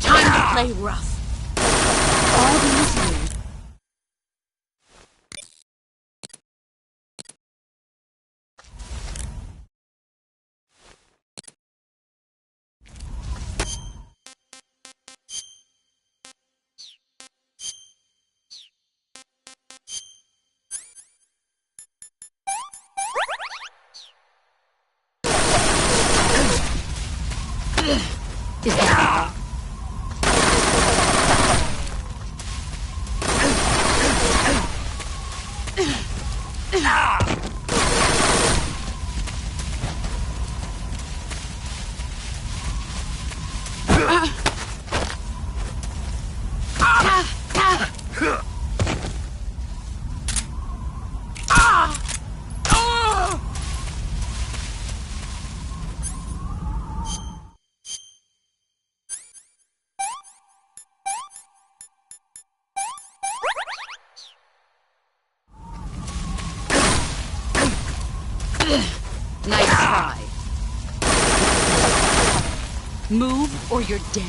Speaker 7: Time to play rough. All these years. Is that nice try. Move or you're dead.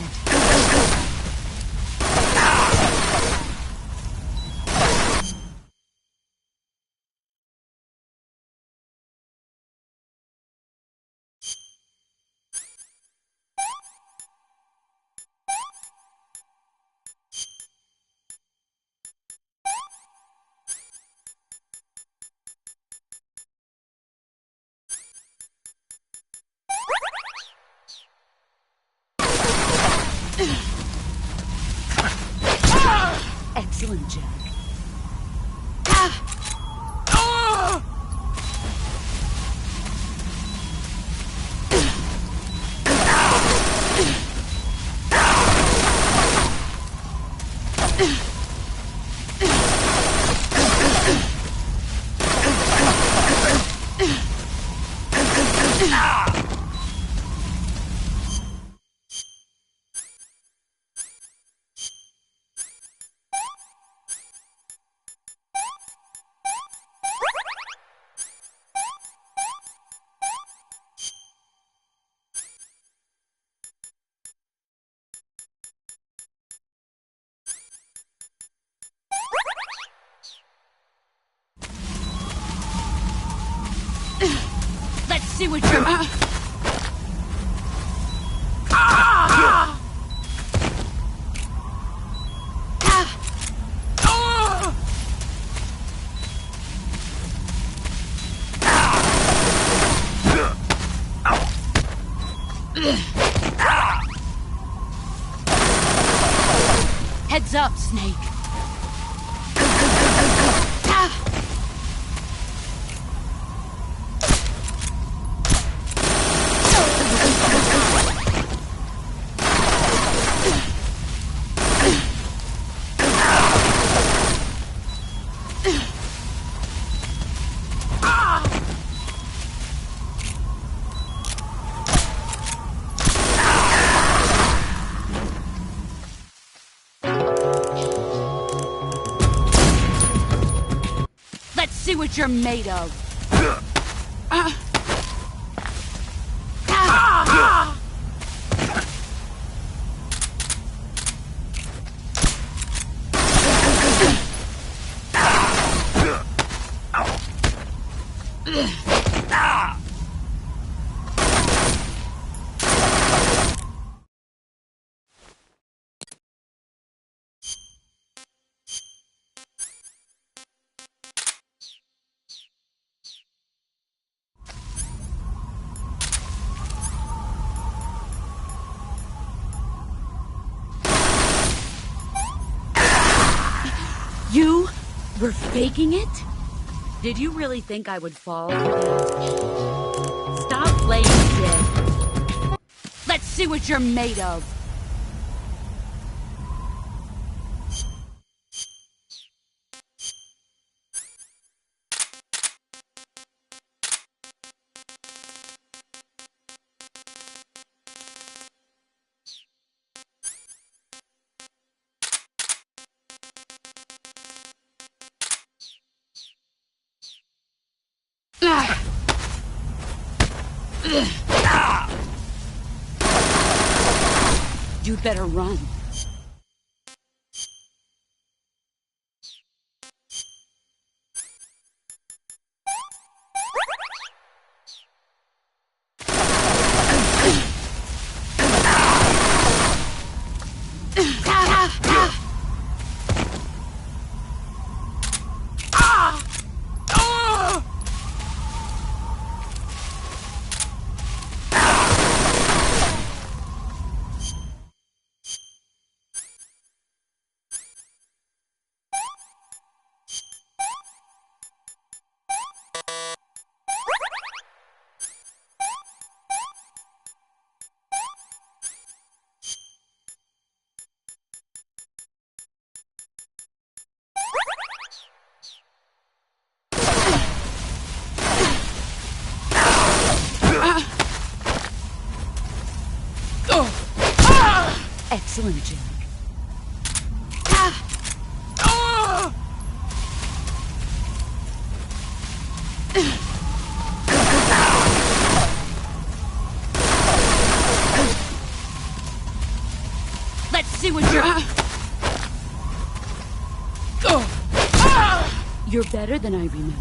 Speaker 7: Excellent, Jack. Let's see what you're... Heads up, Snake. See what you're made of. You were faking it? Did you really think I would fall for that? Stop playing dead. Let's see what you're made of. You'd better run. Excellent, Jack. Let's see what you're better than I remember.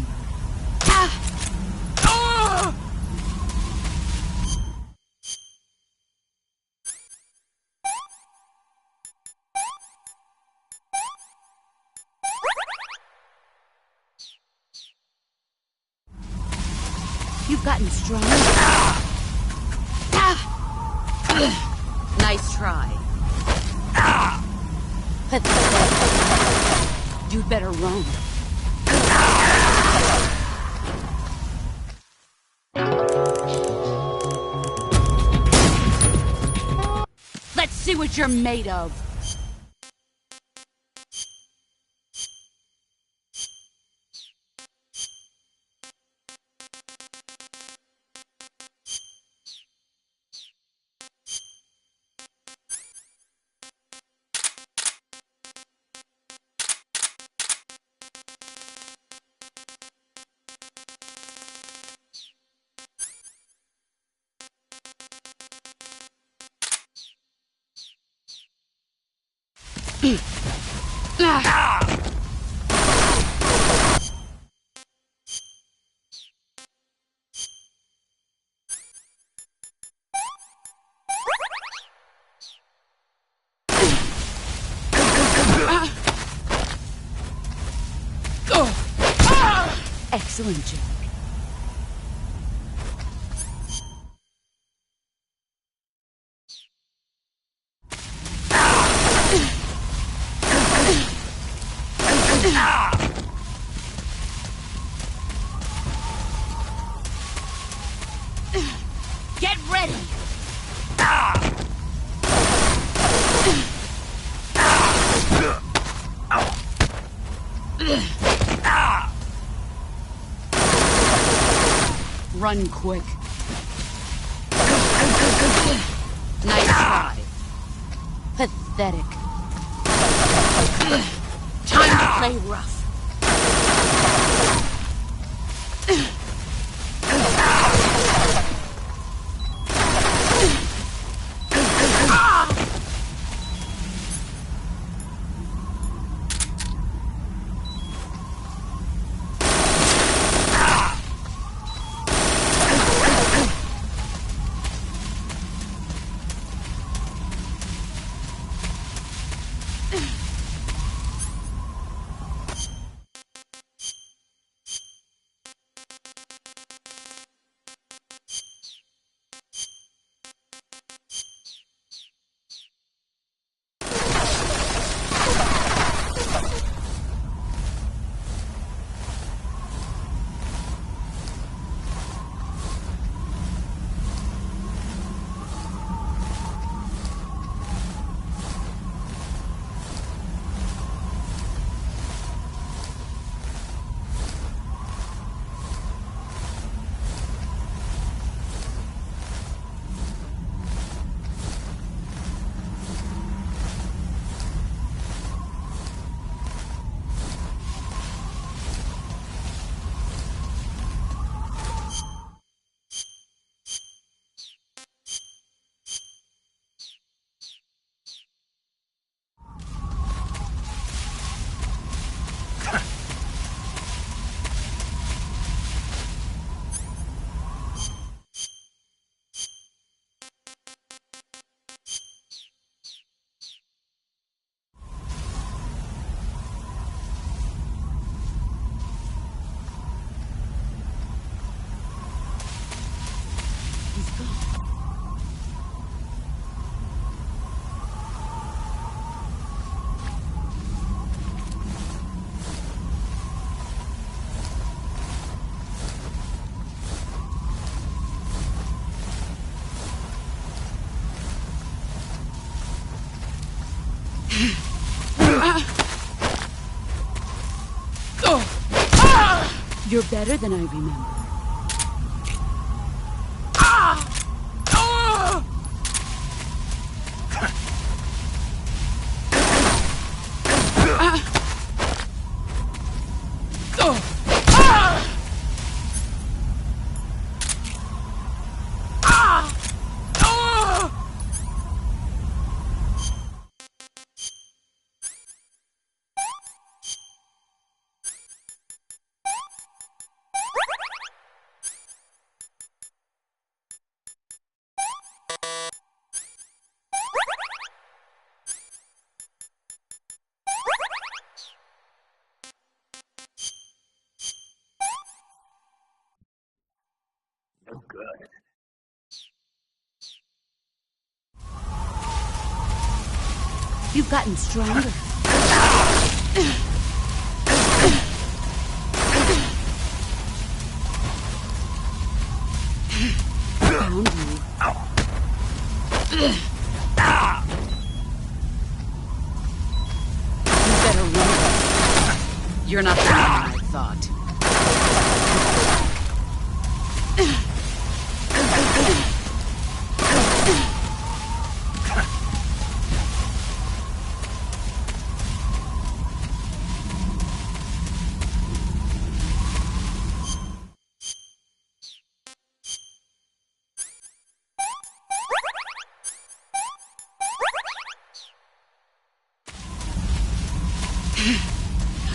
Speaker 7: You've gotten stronger. Nice try. You'd better run. Let's see what you're made of. Excellent, Jack. Get ready! Run quick. Nice try. Pathetic. Time to play rough. You're better than I remember.
Speaker 3: No good.
Speaker 7: You've gotten stronger. Found you. You better run. You're not the man I thought.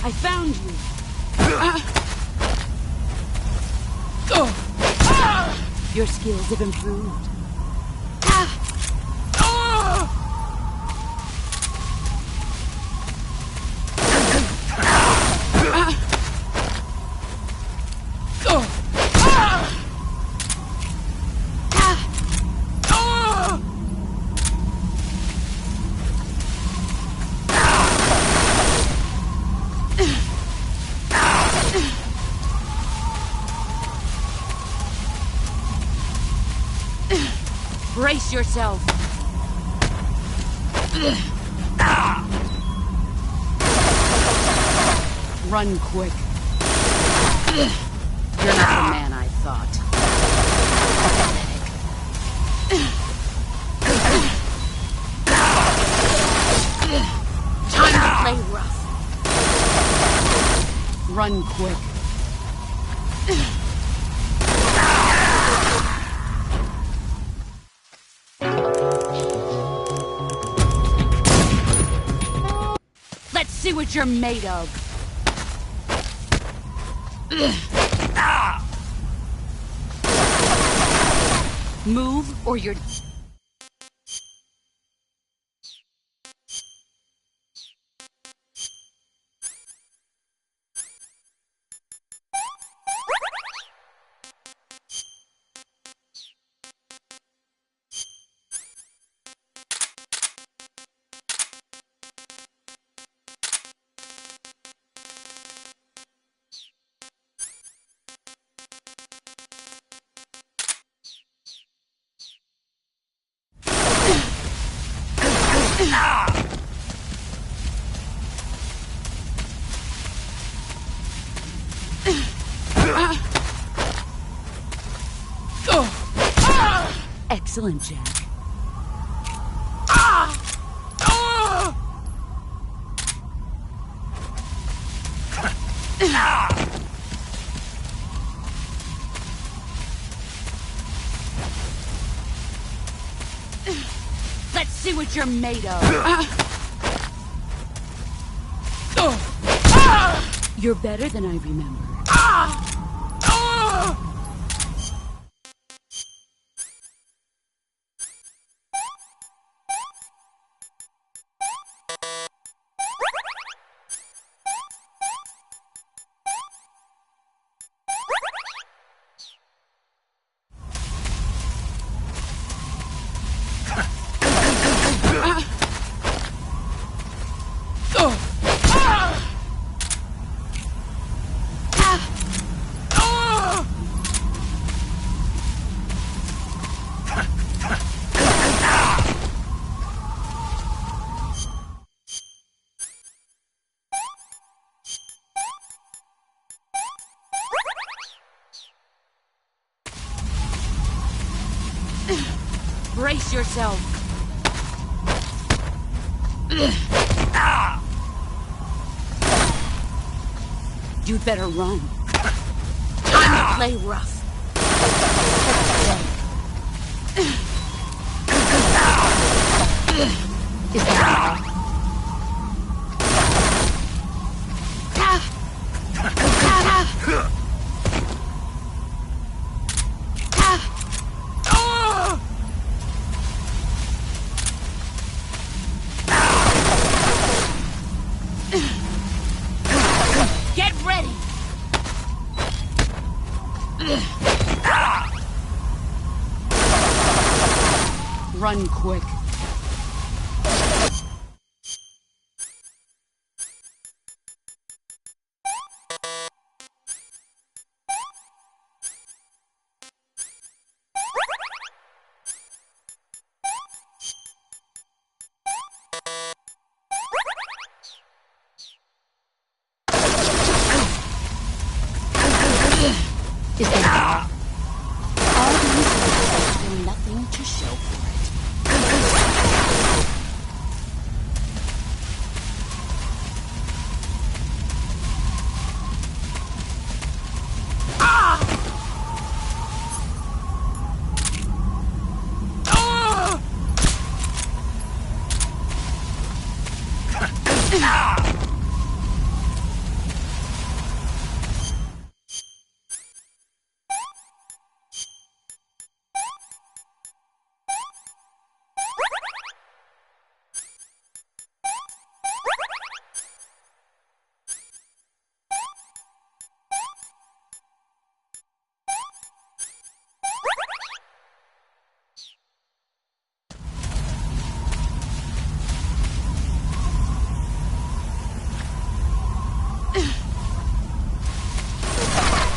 Speaker 7: I found you. Your skills have improved. Brace yourself. Run quick. You're not the man I thought. Time to play rough. Run quick. Let's see what you're made of. Move or you're... Excellent, Jack. Let's see what you're made of. You're better than I remember. Brace yourself. You'd better run. Time to play rough.
Speaker 5: Is that all?
Speaker 7: Get ready! Run quick.
Speaker 5: Is that all?
Speaker 7: All these have nothing to show for it.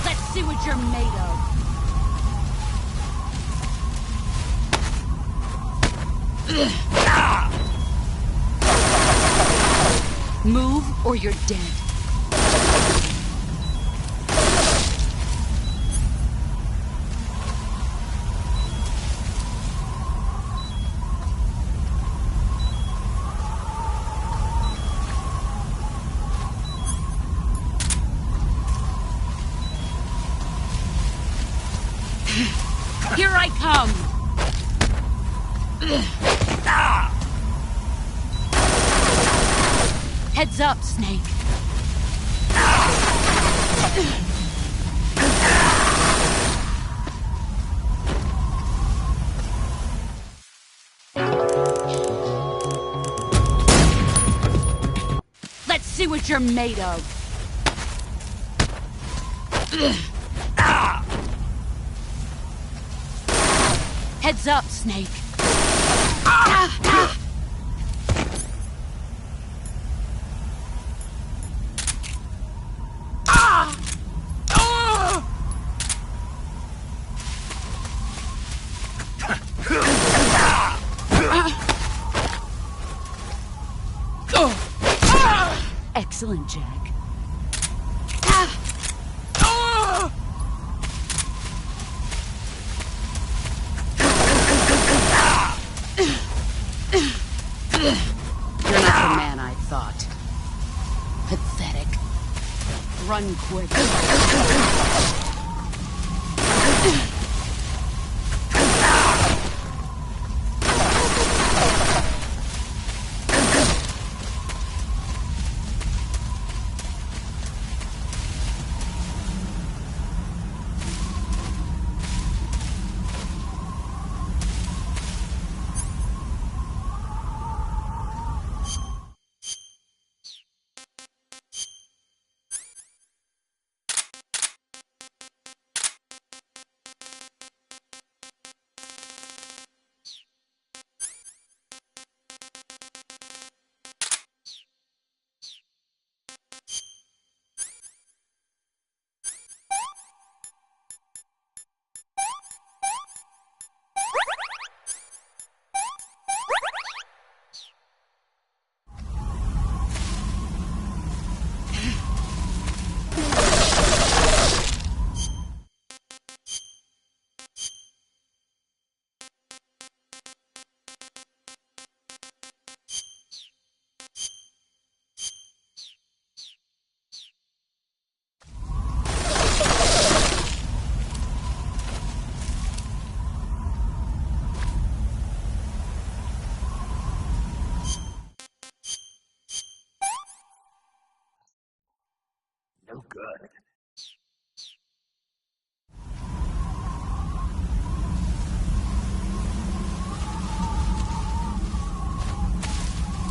Speaker 7: Let's see what you're made of. Move or you're dead. Here I come! Heads up, Snake. Let's see what you're made of. Heads up, Snake. Excellent, Jack. You're not the man I thought. Pathetic. Run quick.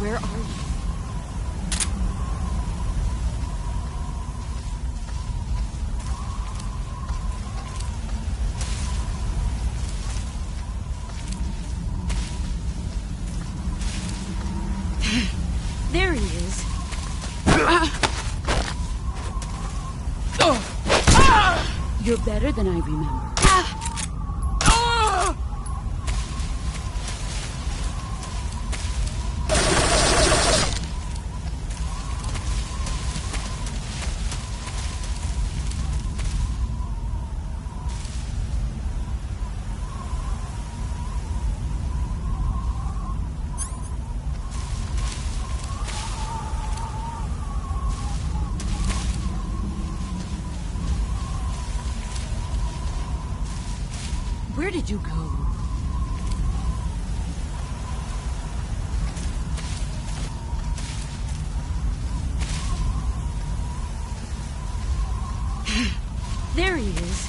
Speaker 7: Where are you?
Speaker 2: There he is.
Speaker 7: You're better than I remember. Where did you go?
Speaker 2: There he is.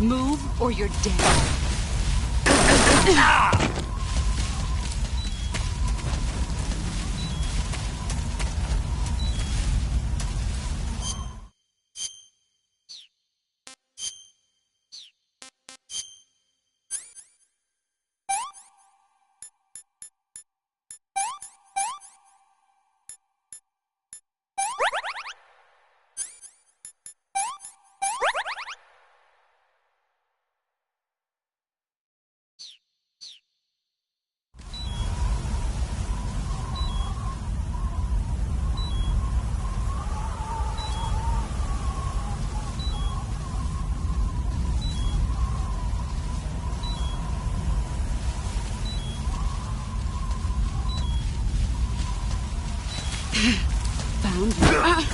Speaker 7: Move or you're dead. Found you.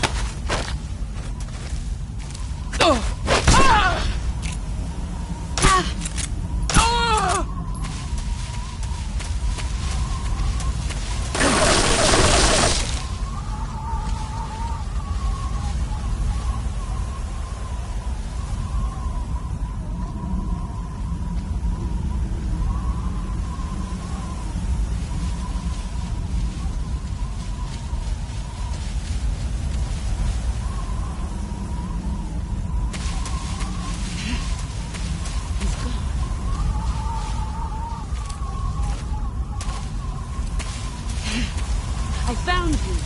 Speaker 7: I found you.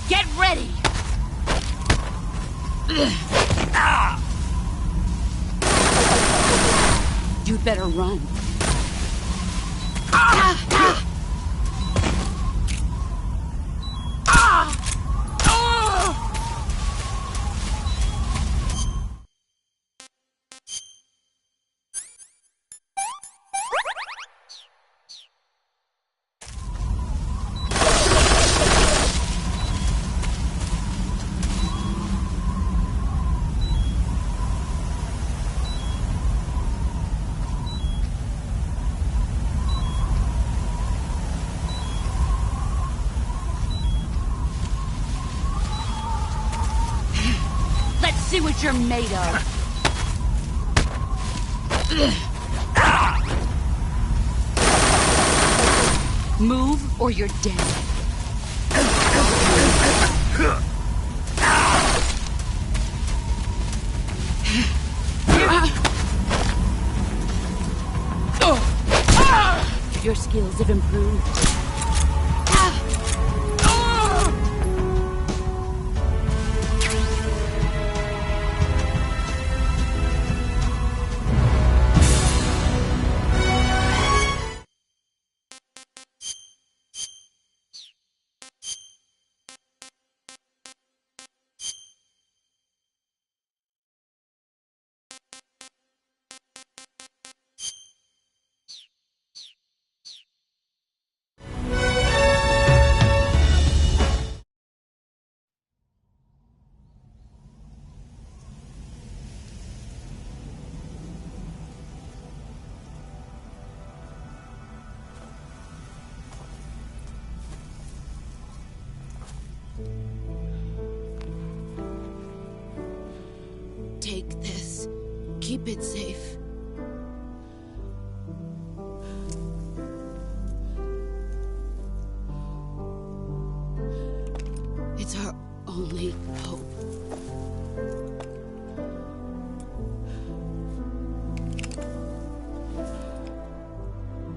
Speaker 7: Get ready. You'd better run. See what you're made of. Move or you're dead. Your skills have improved. keep it safe. It's our only hope.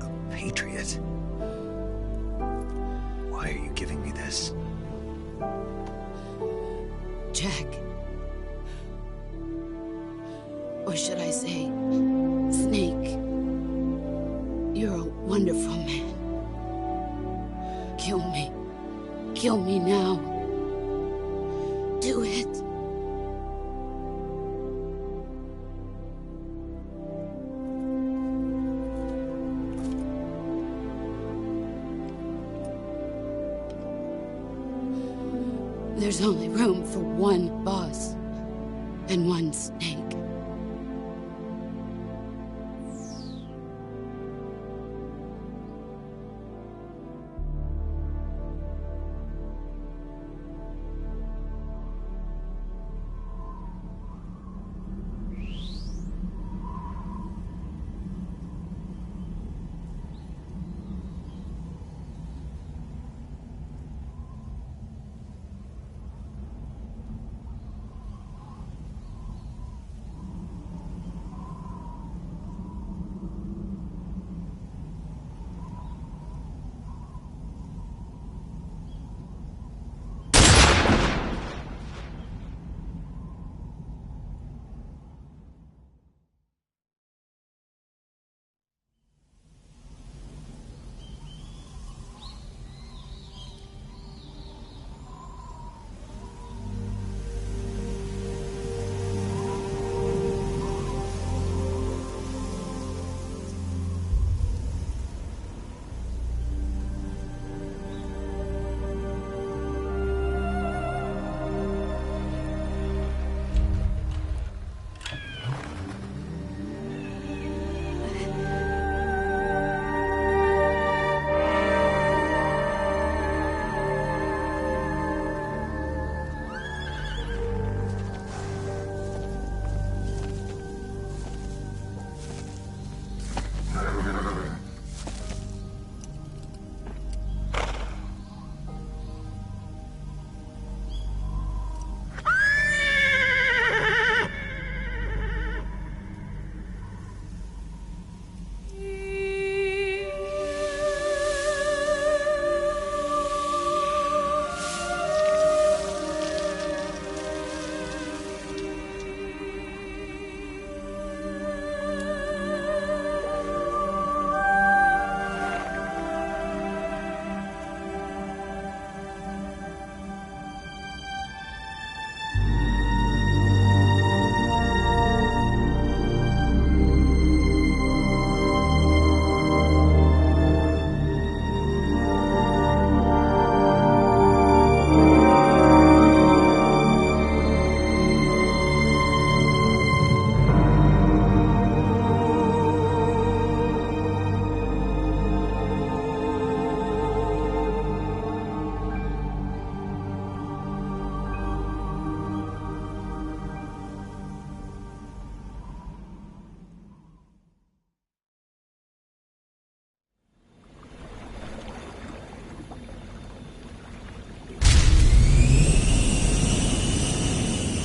Speaker 3: A patriot? Why are you giving me this?
Speaker 7: Jack. Or should I say, Snake. You're a wonderful man. Kill me. Kill me now. Do it. There's only room for one boss and one snake.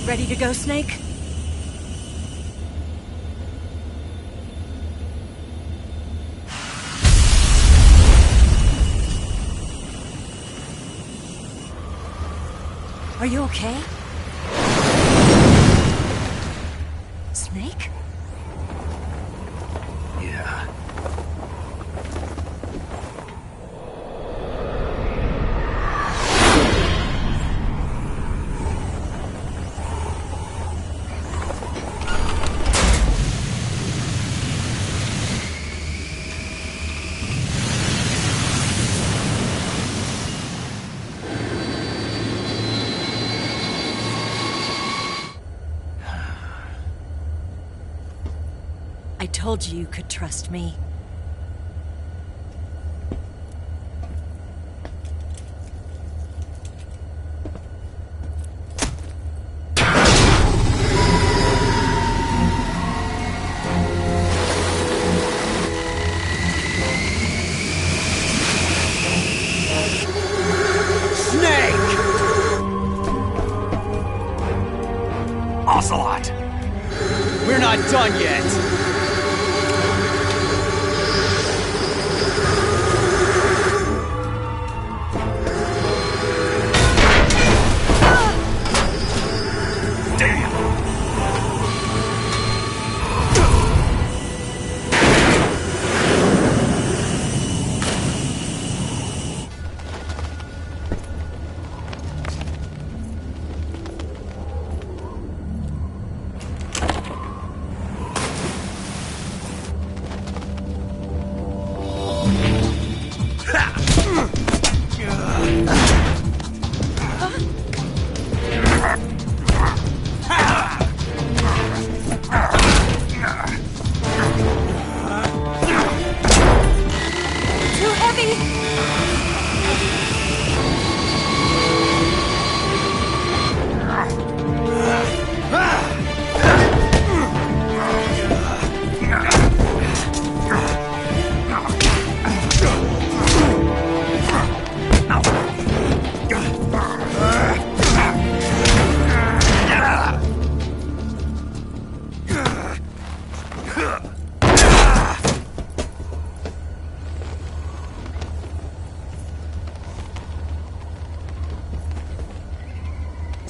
Speaker 2: Ready to go, Snake? Are you okay? Snake?
Speaker 3: Yeah.
Speaker 2: I told you you could trust me.
Speaker 8: not done yet!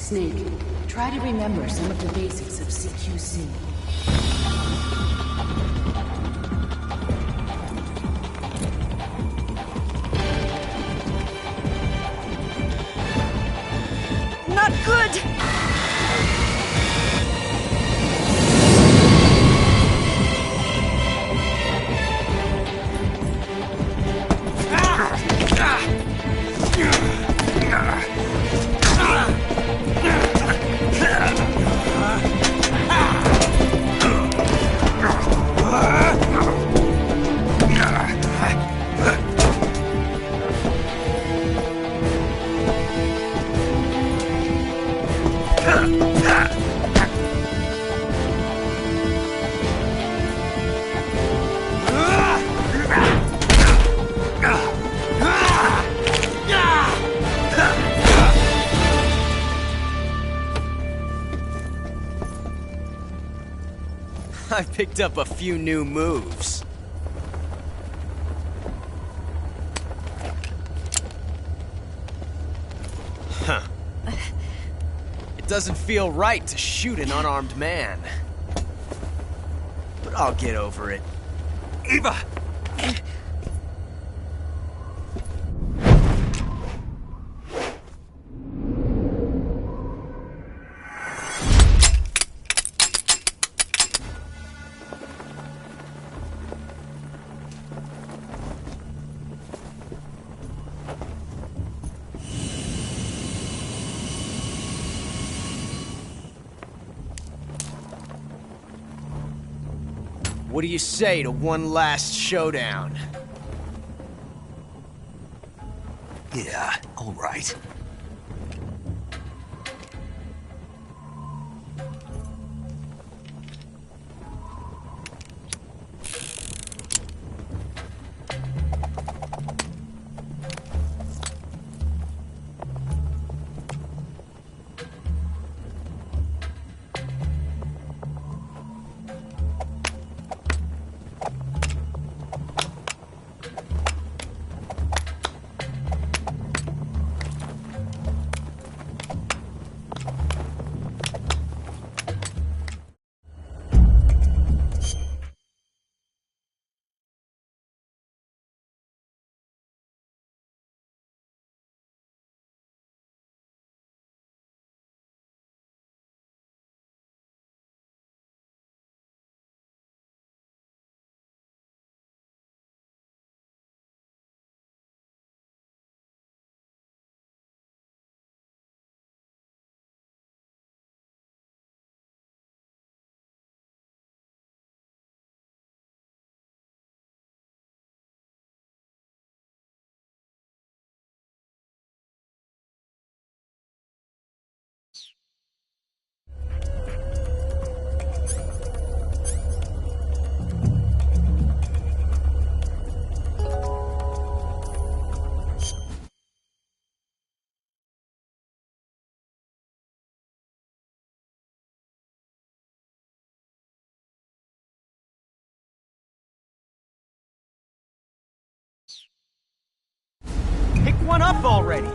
Speaker 7: Snake, try to remember some of the basics of CQC.
Speaker 2: Not good!
Speaker 8: I picked up a few new moves. Huh. It doesn't feel right to shoot an unarmed man. But I'll get over it.
Speaker 3: Eva!
Speaker 8: What do you say to one last showdown?
Speaker 3: Yeah, all right.
Speaker 8: on up already!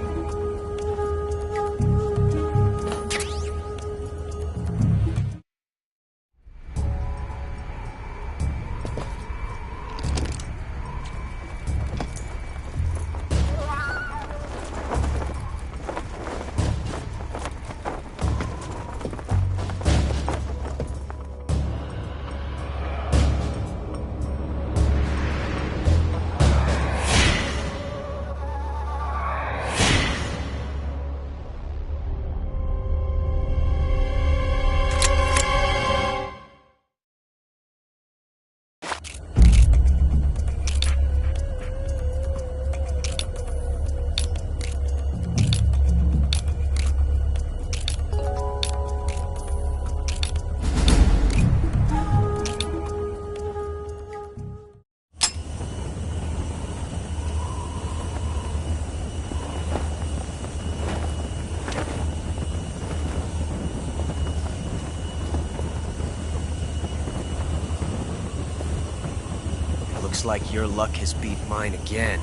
Speaker 8: Looks like your luck has beat mine again.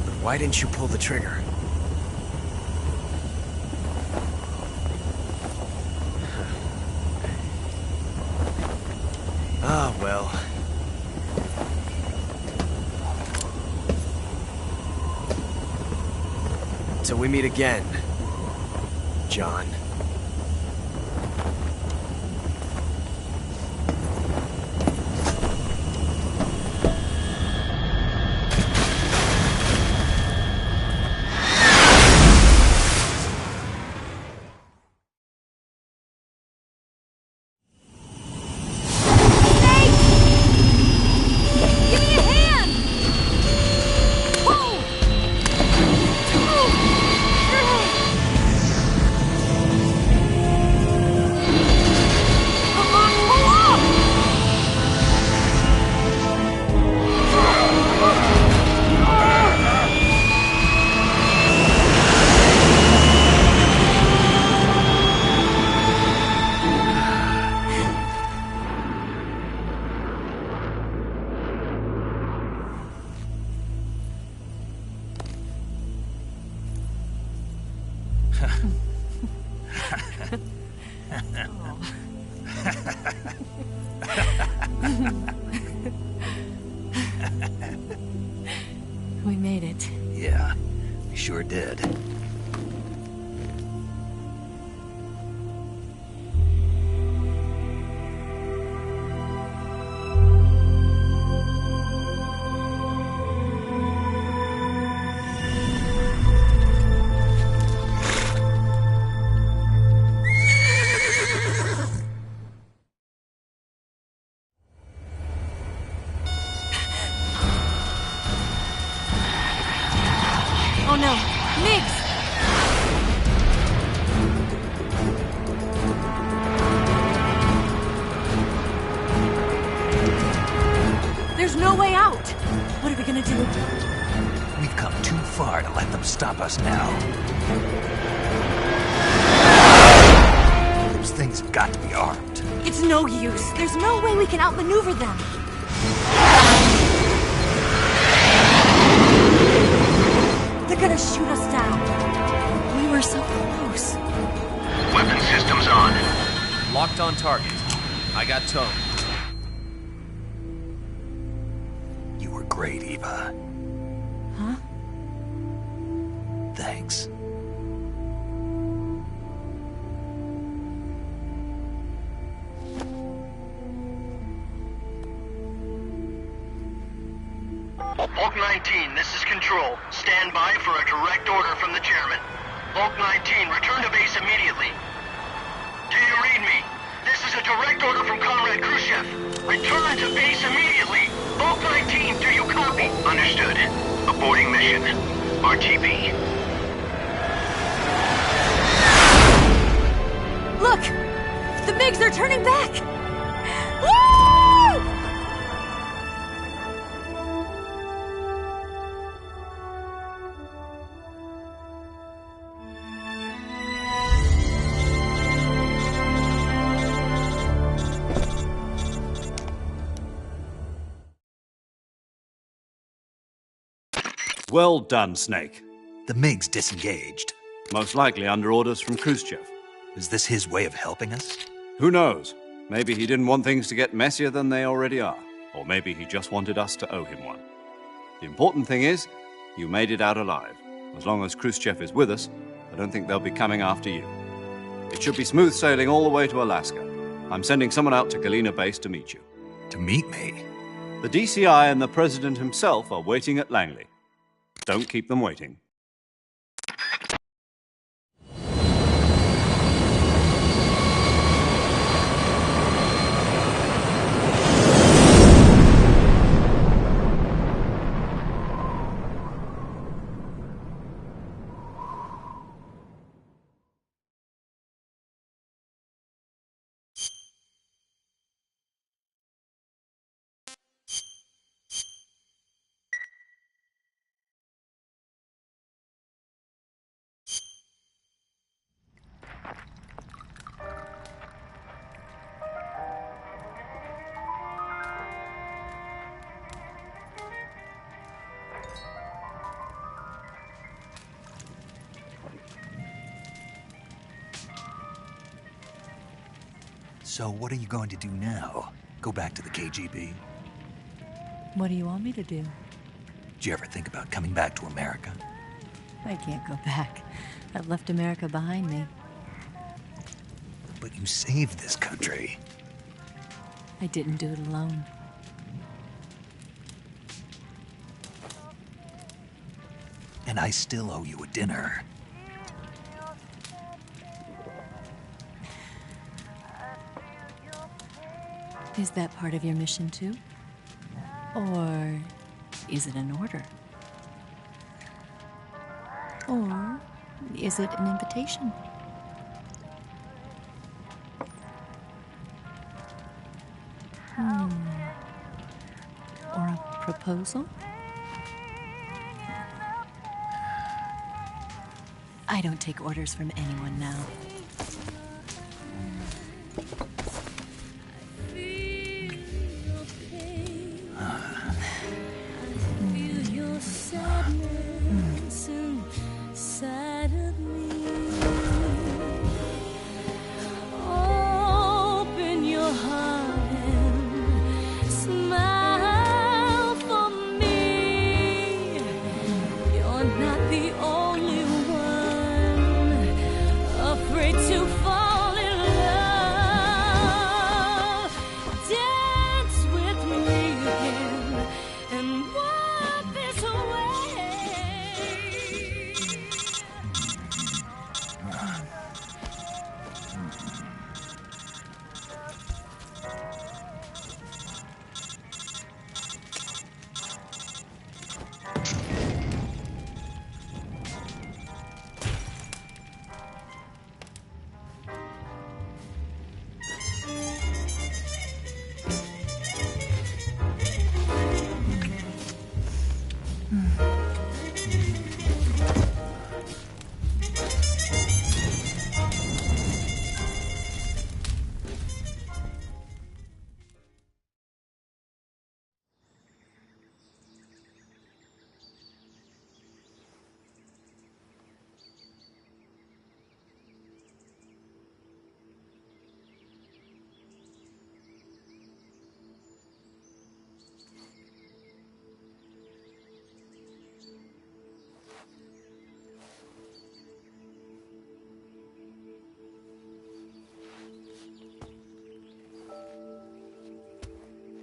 Speaker 8: But why didn't you pull the trigger? Ah, well. Till we meet again, John.
Speaker 2: We made it.
Speaker 3: Yeah, we sure did.
Speaker 2: Oh no, Migs! There's no way out! What are we gonna do?
Speaker 3: We've come too far to let them stop us now. Those things have got to be armed.
Speaker 2: It's no use. There's no way we can outmaneuver them. They're gonna shoot us down. We were so close.
Speaker 1: Weapon systems on.
Speaker 8: Locked on target. I got towed.
Speaker 3: You were great, Eva.
Speaker 2: Huh?
Speaker 3: Thanks.
Speaker 1: Hulk 19, this is Control. Stand by for a direct order from the chairman. Hulk 19, return to base immediately. Do you read me? This is a direct order from Comrade Khrushchev. Return to base immediately. Hulk 19, do you copy? Understood. Aborting mission. RTB.
Speaker 2: Look! The MiGs are turning back! Woo!
Speaker 6: Well done, Snake.
Speaker 3: The MiG's disengaged.
Speaker 6: Most likely under orders from Khrushchev.
Speaker 3: Is this his way of helping us?
Speaker 6: Who knows? Maybe he didn't want things to get messier than they already are. Or maybe he just wanted us to owe him one. The important thing is, you made it out alive. As long as Khrushchev is with us, I don't think they'll be coming after you. It should be smooth sailing all the way to Alaska. I'm sending someone out to Galena Base to meet you.
Speaker 3: To meet me?
Speaker 6: The DCI and the President himself are waiting at Langley. Don't keep them waiting.
Speaker 3: So what are you going to do now? Go back to the KGB?
Speaker 2: What do you want me to do?
Speaker 3: Did you ever think about coming back to America?
Speaker 2: I can't go back. I've left America behind me.
Speaker 3: But you saved this country.
Speaker 2: I didn't do it alone.
Speaker 3: And I still owe you a dinner.
Speaker 2: Is that part of your mission too? Or is it an order? Or is it an invitation? Or a proposal? I don't take orders from anyone now.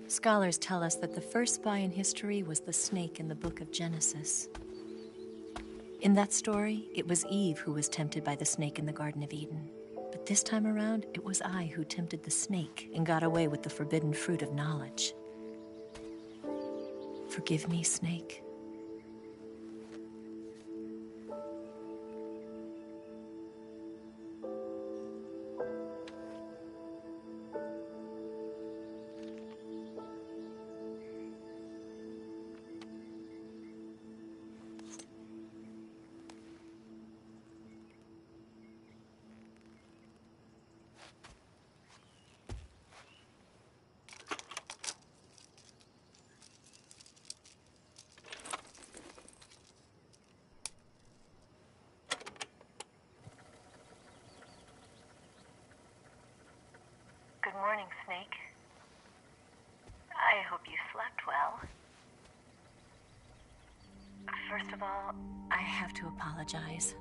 Speaker 2: Scholars tell us that the first spy in history was the snake in the book of Genesis. In that story, it was Eve who was tempted by the snake in the Garden of Eden. But this time around, it was I who tempted the snake and got away with the forbidden fruit of knowledge. Forgive me, Snake.
Speaker 9: morning, Snake. I hope you slept well. First of all,
Speaker 2: I have to apologize.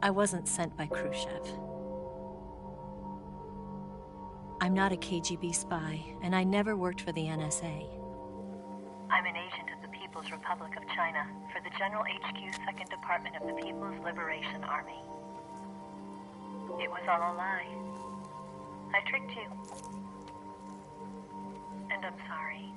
Speaker 2: I wasn't sent by Khrushchev. I'm not a KGB spy, and I never worked for the NSA.
Speaker 9: I'm an agent of the People's Republic of China for the General HQ 2nd Department of the People's Liberation Army. It was all a lie. I tricked you. And I'm sorry.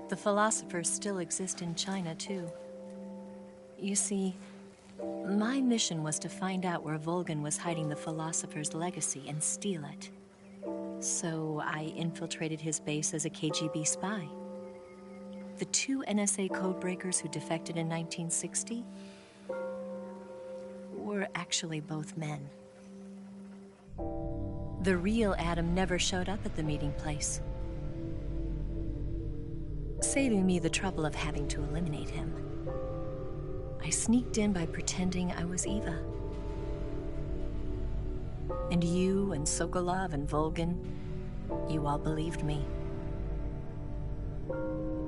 Speaker 2: The philosophers still exist in China, too. You see, my mission was to find out where Volgin was hiding the philosopher's legacy and steal it. So I infiltrated his base as a KGB spy. The 2 NSA codebreakers who defected in 1960 were actually both men. The real Adam never showed up at the meeting place, saving me the trouble of having to eliminate him. I sneaked in by pretending I was Eva. And you and Sokolov and Volgin, you all believed me.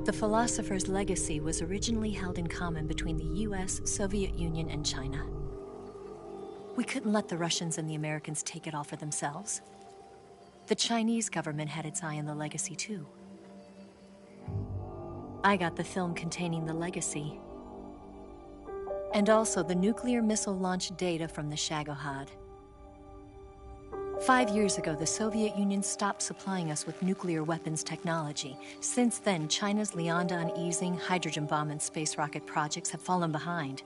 Speaker 2: The philosopher's legacy was originally held in common between the US, Soviet Union, and China. We couldn't let the Russians and the Americans take it all for themselves. The Chinese government had its eye on the legacy, too. I got the film containing the legacy, and also the nuclear missile launch data from the Shagohod. 5 years ago, the Soviet Union stopped supplying us with nuclear weapons technology. Since then, China's Liaodong easing, hydrogen bomb, and space rocket projects have fallen behind.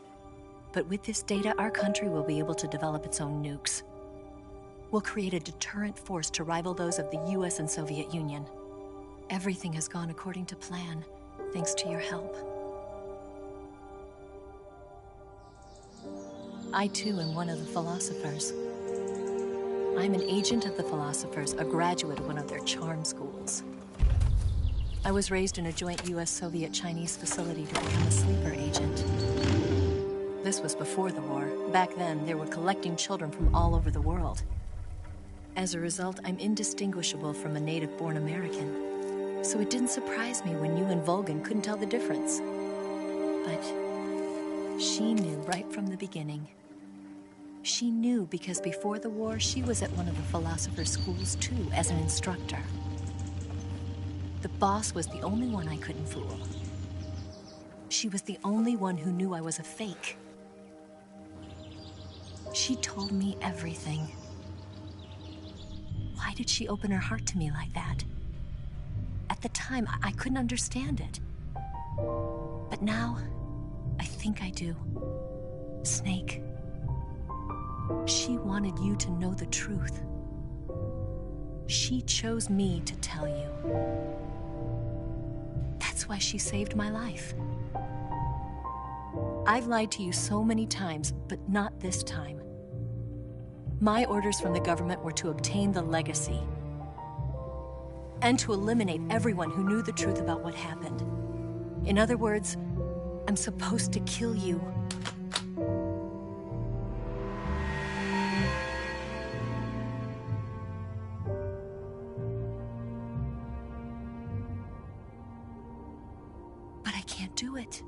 Speaker 2: But with this data, our country will be able to develop its own nukes. We'll create a deterrent force to rival those of the US and Soviet Union. Everything has gone according to plan, thanks to your help. I, too, am one of the philosophers. I'm an agent of the philosophers, a graduate of one of their charm schools. I was raised in a joint US-Soviet-Chinese facility to become a sleeper agent. This was before the war. Back then, they were collecting children from all over the world. As a result, I'm indistinguishable from a native-born American. So it didn't surprise me when you and Volgin couldn't tell the difference. But she knew right from the beginning. She knew because before the war, she was at one of the philosopher's schools too, as an instructor. The boss was the only one I couldn't fool. She was the only one who knew I was a fake. She told me everything. Why did she open her heart to me like that? At the time, I couldn't understand it. But now, I think I do. Snake. She wanted you to know the truth. She chose me to tell you. That's why she saved my life. I've lied to you so many times, but not this time. My orders from the government were to obtain the legacy and to eliminate everyone who knew the truth about what happened. In other words, I'm supposed to kill you. But I can't do it.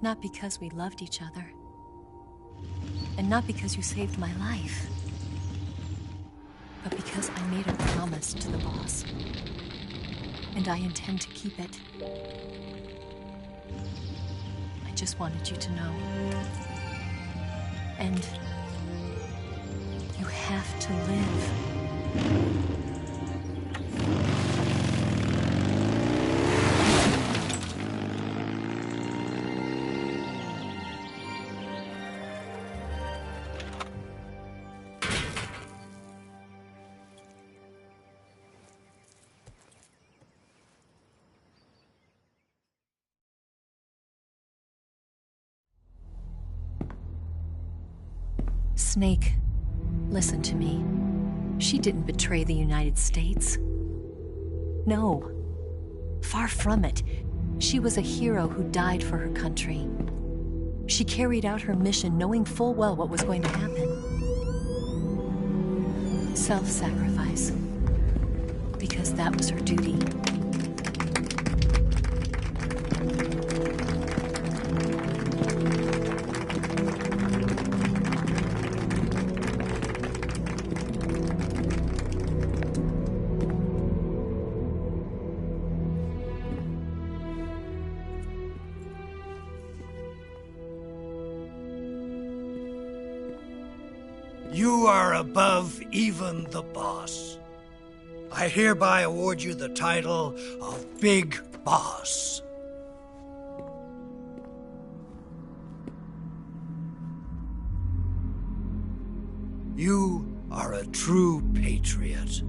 Speaker 2: Not because we loved each other. And not because you saved my life. But because I made a promise to the boss. And I intend to keep it. I just wanted you to know. And you have to live. Snake, listen to me. She didn't betray the United States. No. Far from it. She was a hero who died for her country. She carried out her mission knowing full well what was going to happen. Self-sacrifice. Because that was her duty.
Speaker 10: You are above even the boss. I hereby award you the title of Big Boss. You are a true patriot.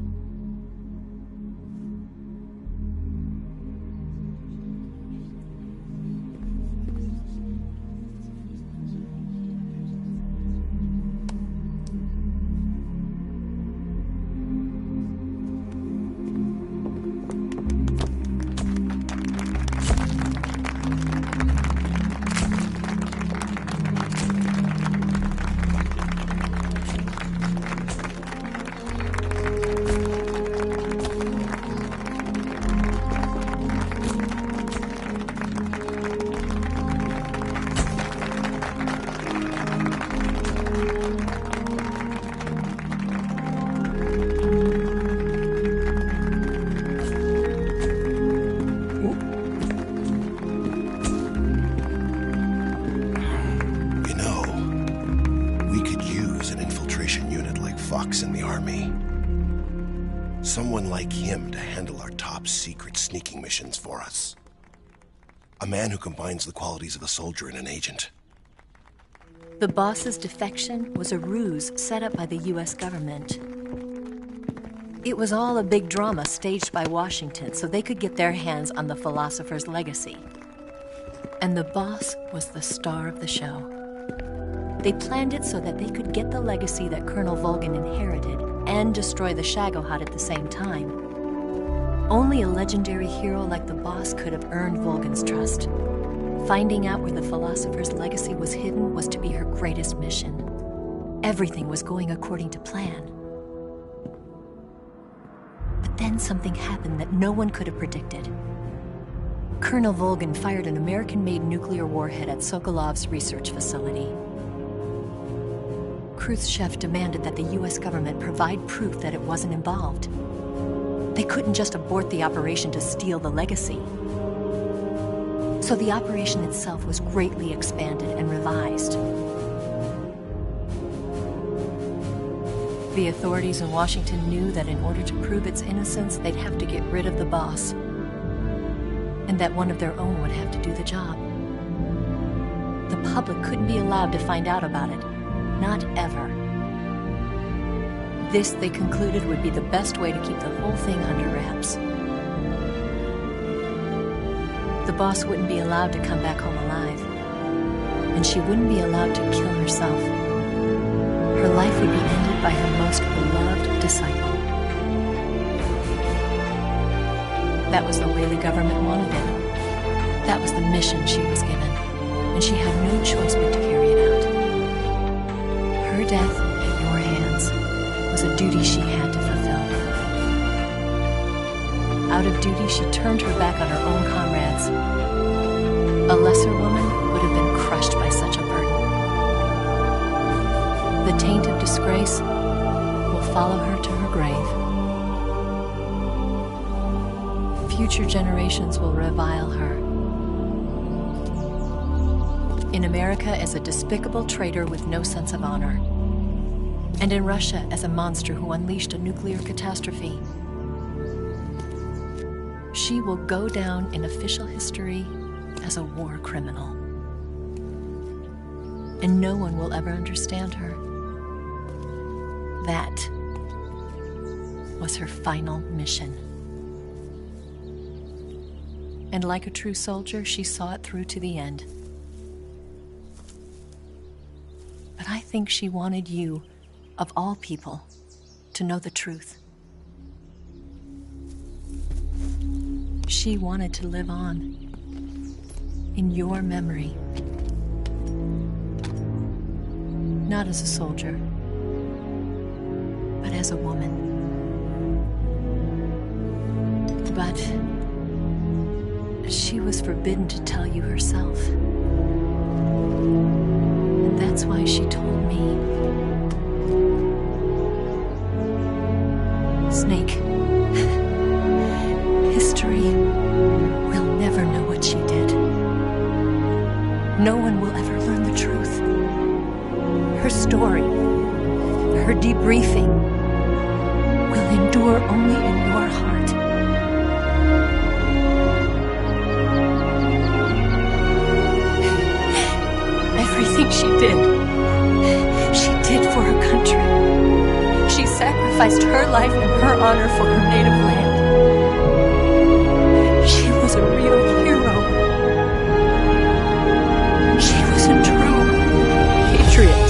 Speaker 11: Someone like him to handle our top secret sneaking missions for us. A man who combines the qualities of a soldier and an agent.
Speaker 2: The boss's defection was a ruse set up by the US government. It was all a big drama staged by Washington so they could get their hands on the philosopher's legacy. And the boss was the star of the show. They planned it so that they could get the legacy that Colonel Volgin inherited and destroy the Shagohod at the same time. Only a legendary hero like the boss could have earned Volgin's trust. Finding out where the philosopher's legacy was hidden was to be her greatest mission. Everything was going according to plan. But then something happened that no one could have predicted. Colonel Volgin fired an American-made nuclear warhead at Sokolov's research facility. Khrushchev demanded that the US government provide proof that it wasn't involved. They couldn't just abort the operation to steal the legacy. So the operation itself was greatly expanded and revised. The authorities in Washington knew that in order to prove its innocence, they'd have to get rid of the boss, and that one of their own would have to do the job. The public couldn't be allowed to find out about it. Not ever. This, they concluded, would be the best way to keep the whole thing under wraps. The boss wouldn't be allowed to come back home alive, and she wouldn't be allowed to kill herself. Her life would be ended by her most beloved disciple. That was the way the government wanted it. That was the mission she was given, and she had no choice but to carry it out. Her death at your hands was a duty she had to fulfill. Out of duty, she turned her back on her own comrades. A lesser woman would have been crushed by such a burden. The taint of disgrace will follow her to her grave. Future generations will revile her. In America as a despicable traitor with no sense of honor. And in Russia as a monster who unleashed a nuclear catastrophe. She will go down in official history as a war criminal. And no one will ever understand her. That was her final mission. And like a true soldier, she saw it through to the end. A But I think she wanted you, of all people, to know the truth. She wanted to live on in your memory. Not as a soldier, but as a woman. But she was forbidden to tell you herself. And that's why she told me. Snake, history will never know what she did. No one will ever learn the truth. Her story, her debriefing, will endure only in your heart. Everything she did for her country. She sacrificed her life and her honor for her native land. She was a real hero. She was a true patriot.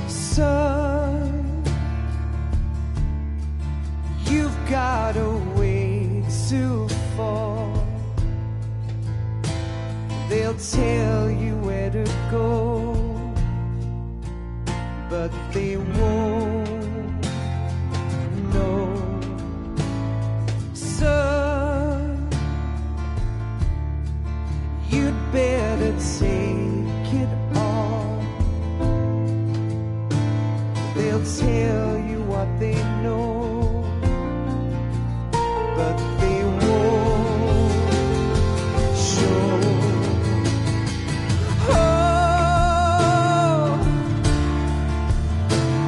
Speaker 12: Son, you've got a way to fall. They'll tell you where to go, but they won't know. Son, you'd better take it all. They'll tell you what they know, but they won't show. Oh,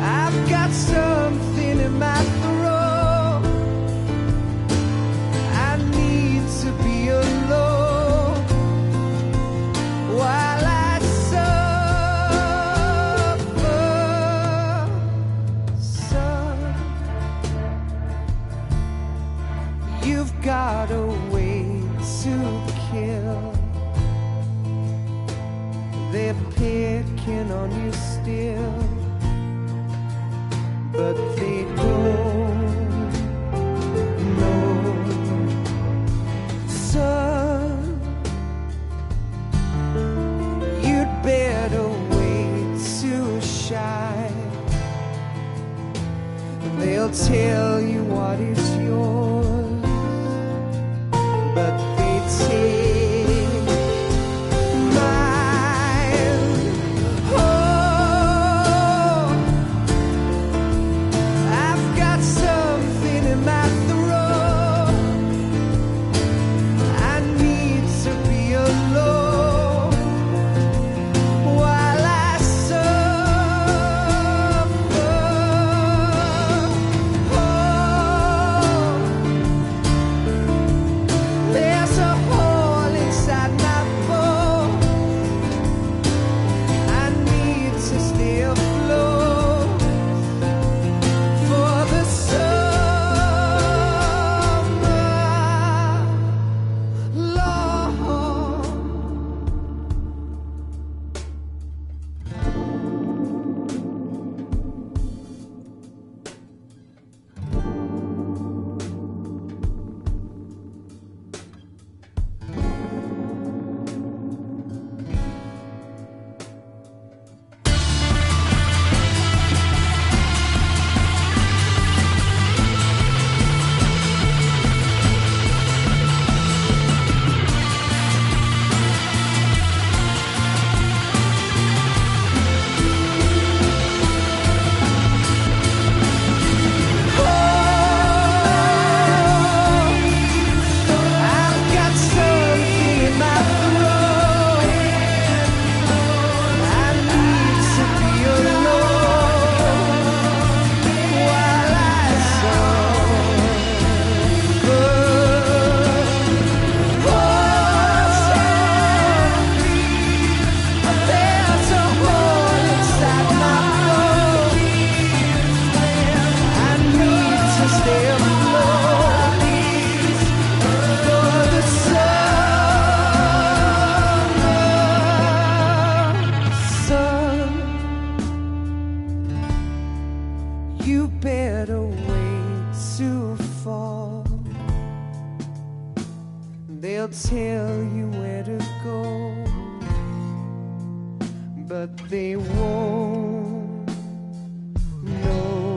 Speaker 12: I've got something in my throat. I need to be alone while I got a way to kill. They're picking on you still, but they don't know. Son, you'd better wait to shine. They'll tell you what is yours, but they take mine. Oh, I've got something in my throat. I need to be alone while I suffer. Oh, tell you where to go, but they won't know.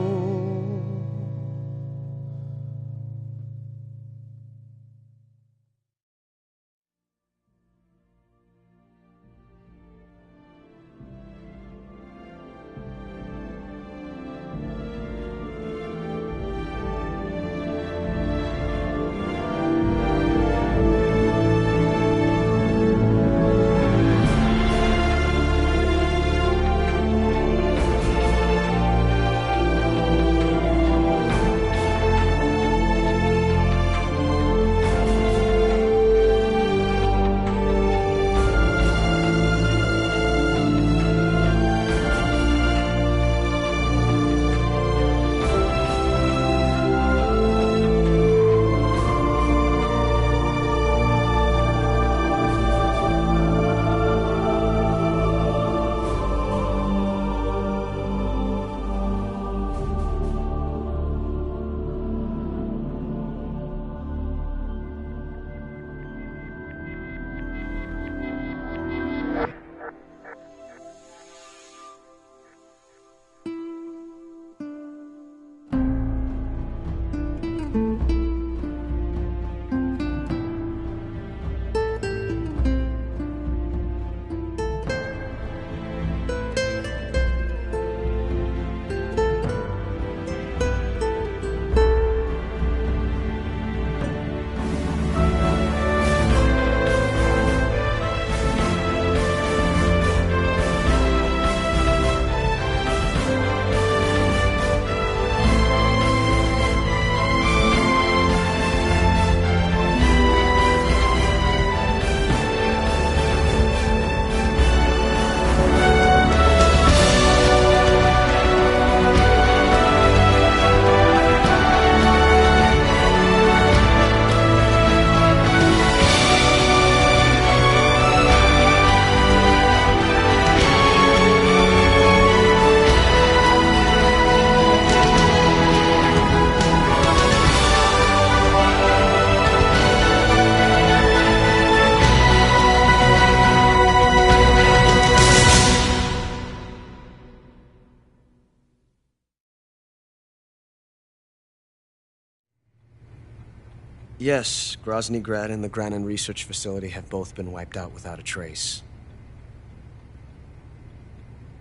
Speaker 8: Yes, Grozny Grad and the Granin Research Facility have both been wiped out without a trace.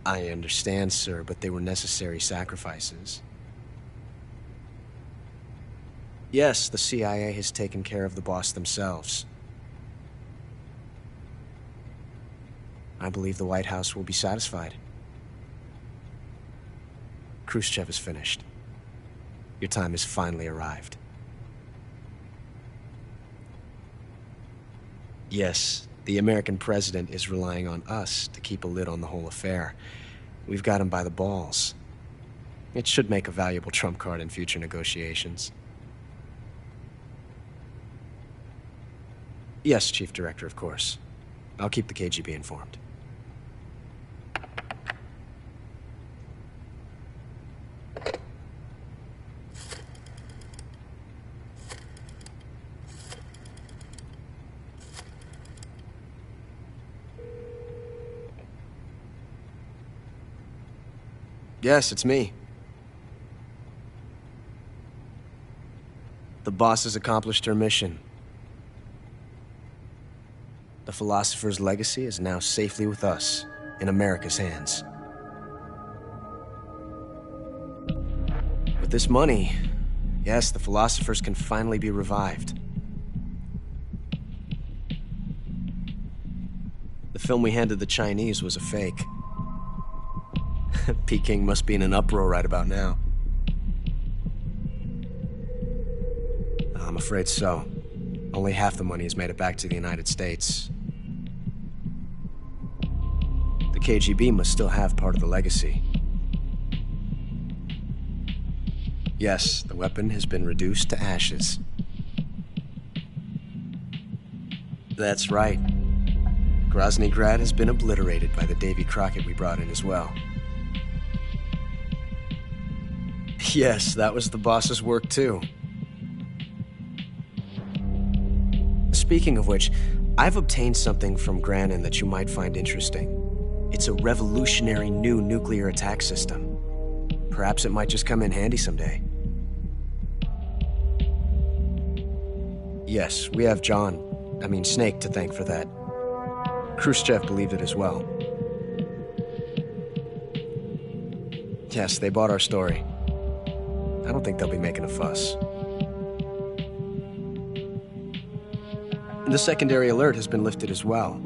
Speaker 8: I understand, sir, but they were necessary sacrifices. Yes, the CIA has taken care of the boss themselves. I believe the White House will be satisfied. Khrushchev is finished. Your time has finally arrived. Yes, the American president is relying on us to keep a lid on the whole affair. We've got him by the balls. It should make a valuable trump card in future negotiations. Yes, Chief Director, of course. I'll keep the KGB informed. Yes, it's me. The boss has accomplished her mission. The philosopher's legacy is now safely with us, in America's hands. With this money, yes, the philosophers can finally be revived. The film we handed the Chinese was a fake. Peking must be in an uproar right about now. I'm afraid so. Only half the money has made it back to the United States. The KGB must still have part of the legacy. Yes, the weapon has been reduced to ashes. That's right. Grozny Grad has been obliterated by the Davy Crockett we brought in as well. Yes, that was the boss's work too. Speaking of which, I've obtained something from Grannon that you might find interesting. It's a revolutionary new nuclear attack system. Perhaps it might just come in handy someday. Yes, we have Snake to thank for that. Khrushchev believed it as well. Yes, they bought our story. I don't think they'll be making a fuss. The secondary alert has been lifted as well.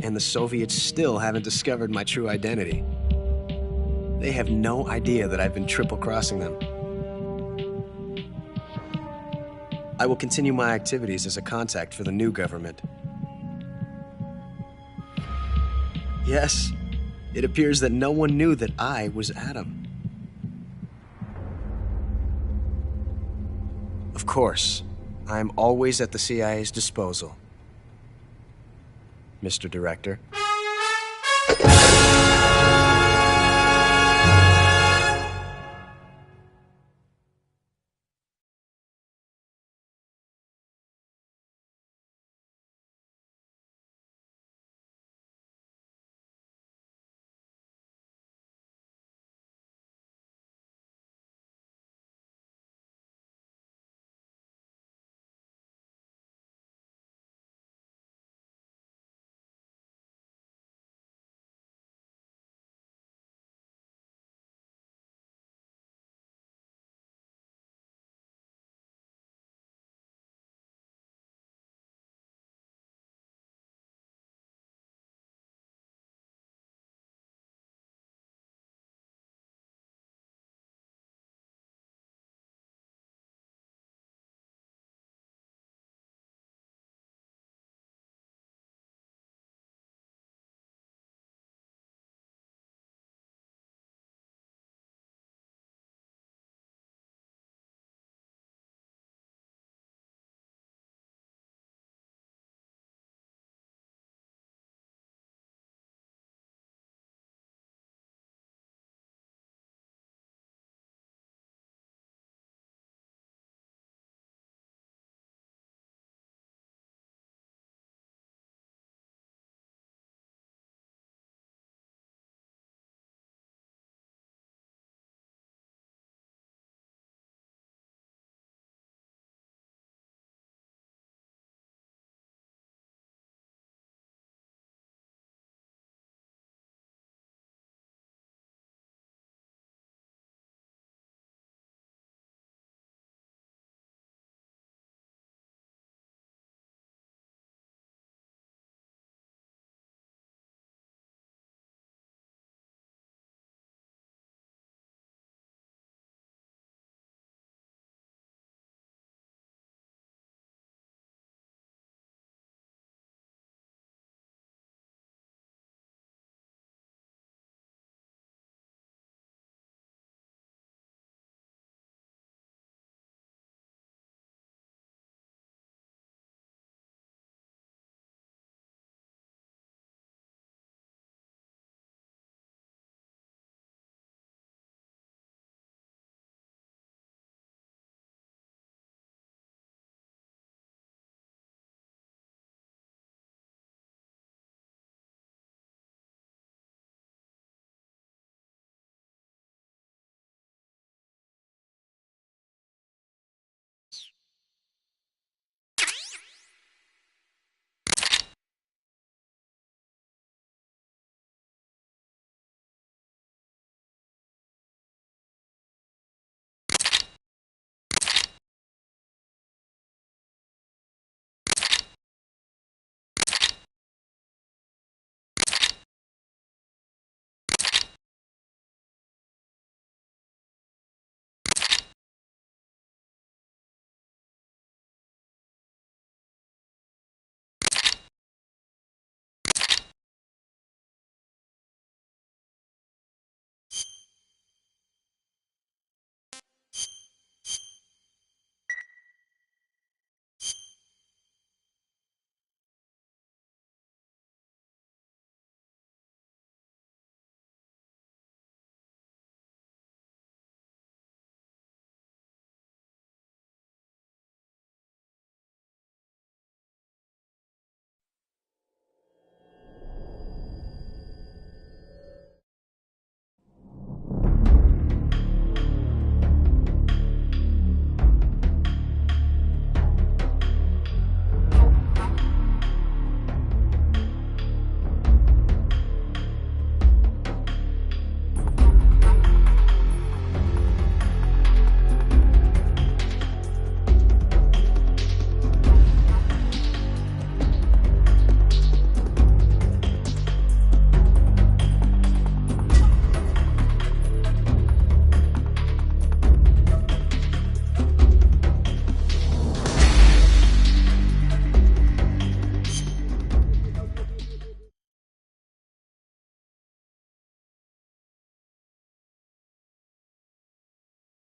Speaker 8: And the Soviets still haven't discovered my true identity. They have no idea that I've been triple-crossing them. I will continue my activities as a contact for the new government. Yes, it appears that no one knew that I was Adam. Of course, I am always at the CIA's disposal, Mr. Director.